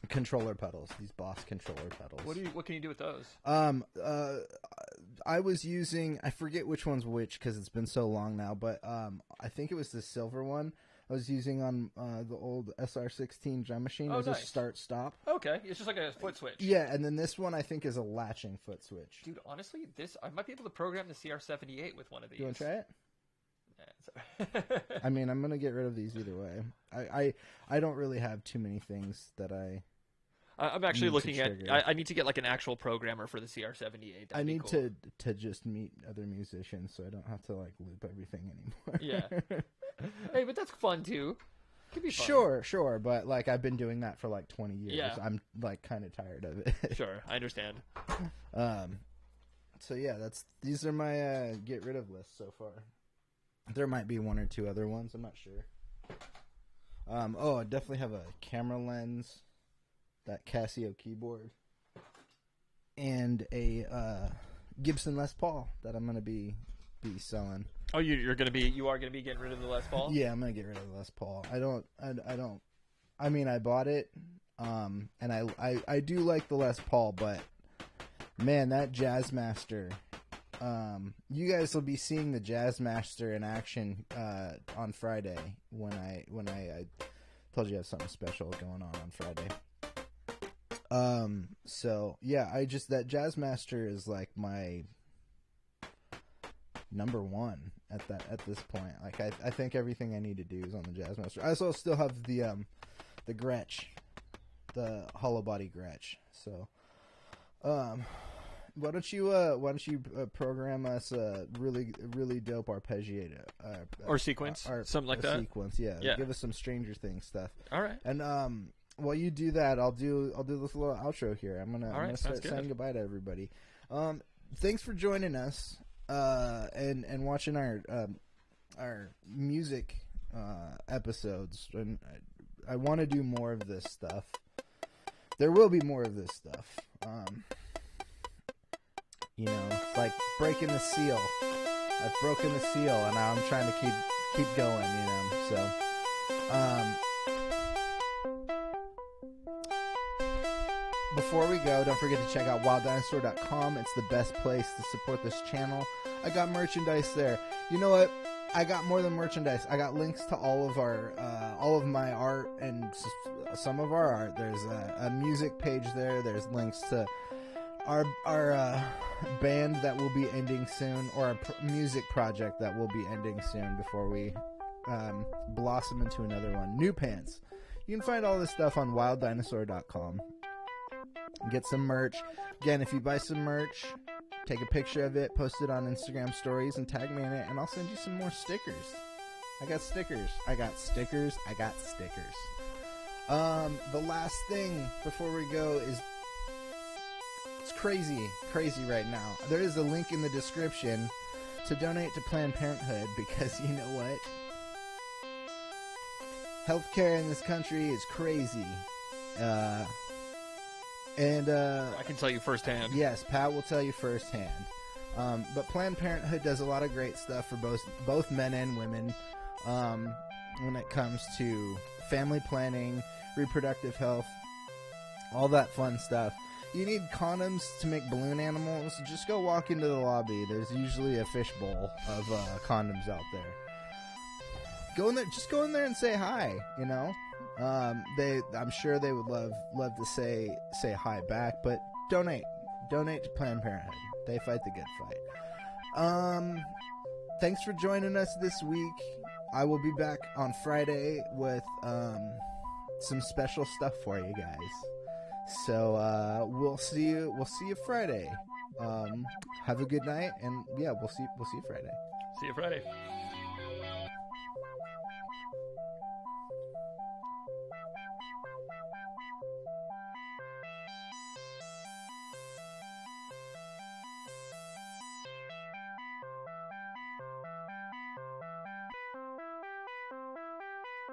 controller pedals, these Boss controller pedals. What can you do with those? I was using, I forget which one's which because it's been so long now, but I think it was the silver one I was using on the old SR-16 drum machine. Oh, as nice. a start-stop. Okay, it's just like a foot switch. Yeah, and then this one I think is a latching foot switch. Dude, honestly, I might be able to program the CR-78 with one of these. You want to try it? Yeah, I mean, I'm gonna get rid of these either way. I don't really have too many things that I'm actually looking at. I need to get like an actual programmer for the CR-78. I need to just meet other musicians so I don't have to like loop everything anymore. Yeah. Hey, but that's fun too. Could be fun. Sure, but like I've been doing that for like 20 years. Yeah. I'm like kind of tired of it. Sure, I understand. So yeah, these are my get rid of lists so far. There might be one or two other ones. I'm not sure. I definitely have a camera lens, that Casio keyboard, and a Gibson Les Paul that I'm gonna be selling. Oh, you are gonna be getting rid of the Les Paul? Yeah, I'm gonna get rid of the Les Paul. I mean, I bought it, and I do like the Les Paul, but man, that Jazzmaster. You guys will be seeing the Jazzmaster in action on Friday when I told you I have something special going on Friday. So yeah, that Jazzmaster is like my number one at this point. Like I think everything I need to do is on the Jazzmaster. I also still have the Gretsch, the hollow body Gretsch. So why don't you program us a really dope arpeggiator or sequence, something like that. Sequence, yeah. Give us some Stranger Things stuff. All right. And while you do that, I'll do this little outro here. I'm gonna start saying goodbye to everybody. Thanks for joining us and watching our music episodes. And I want to do more of this stuff. There will be more of this stuff. It's like breaking the seal. I've broken the seal, and now I'm trying to keep going. So. Before we go, don't forget to check out wilddinosaur.com. It's the best place to support this channel. I got merchandise there. You know what? I got more than merchandise. I got links to all of my art and some of our art. There's a music page there. There's links to our band that will be ending soon, or our music project that will be ending soon before we blossom into another one. New Pants. You can find all this stuff on wilddinosaur.com. Get some merch. Again, if you buy some merch, take a picture of it, post it on Instagram stories, and tag me in it, and I'll send you some more stickers. I got stickers. The last thing before we go is, it's crazy right now. There is a link in the description to donate to Planned Parenthood because you know what? Healthcare in this country is crazy. I can tell you firsthand. Yes, Pat will tell you firsthand. But Planned Parenthood does a lot of great stuff for both men and women when it comes to family planning, reproductive health, all that fun stuff. You need condoms to make balloon animals. Just go walk into the lobby. There's usually a fishbowl of condoms out there. Go in there. Just go in there and say hi. You know, I'm sure they would love to say hi back. But donate to Planned Parenthood. They fight the good fight. Thanks for joining us this week. I will be back on Friday with some special stuff for you guys. So we'll see you Friday. Have a good night, and yeah, we'll see you Friday. See you Friday.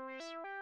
Peace.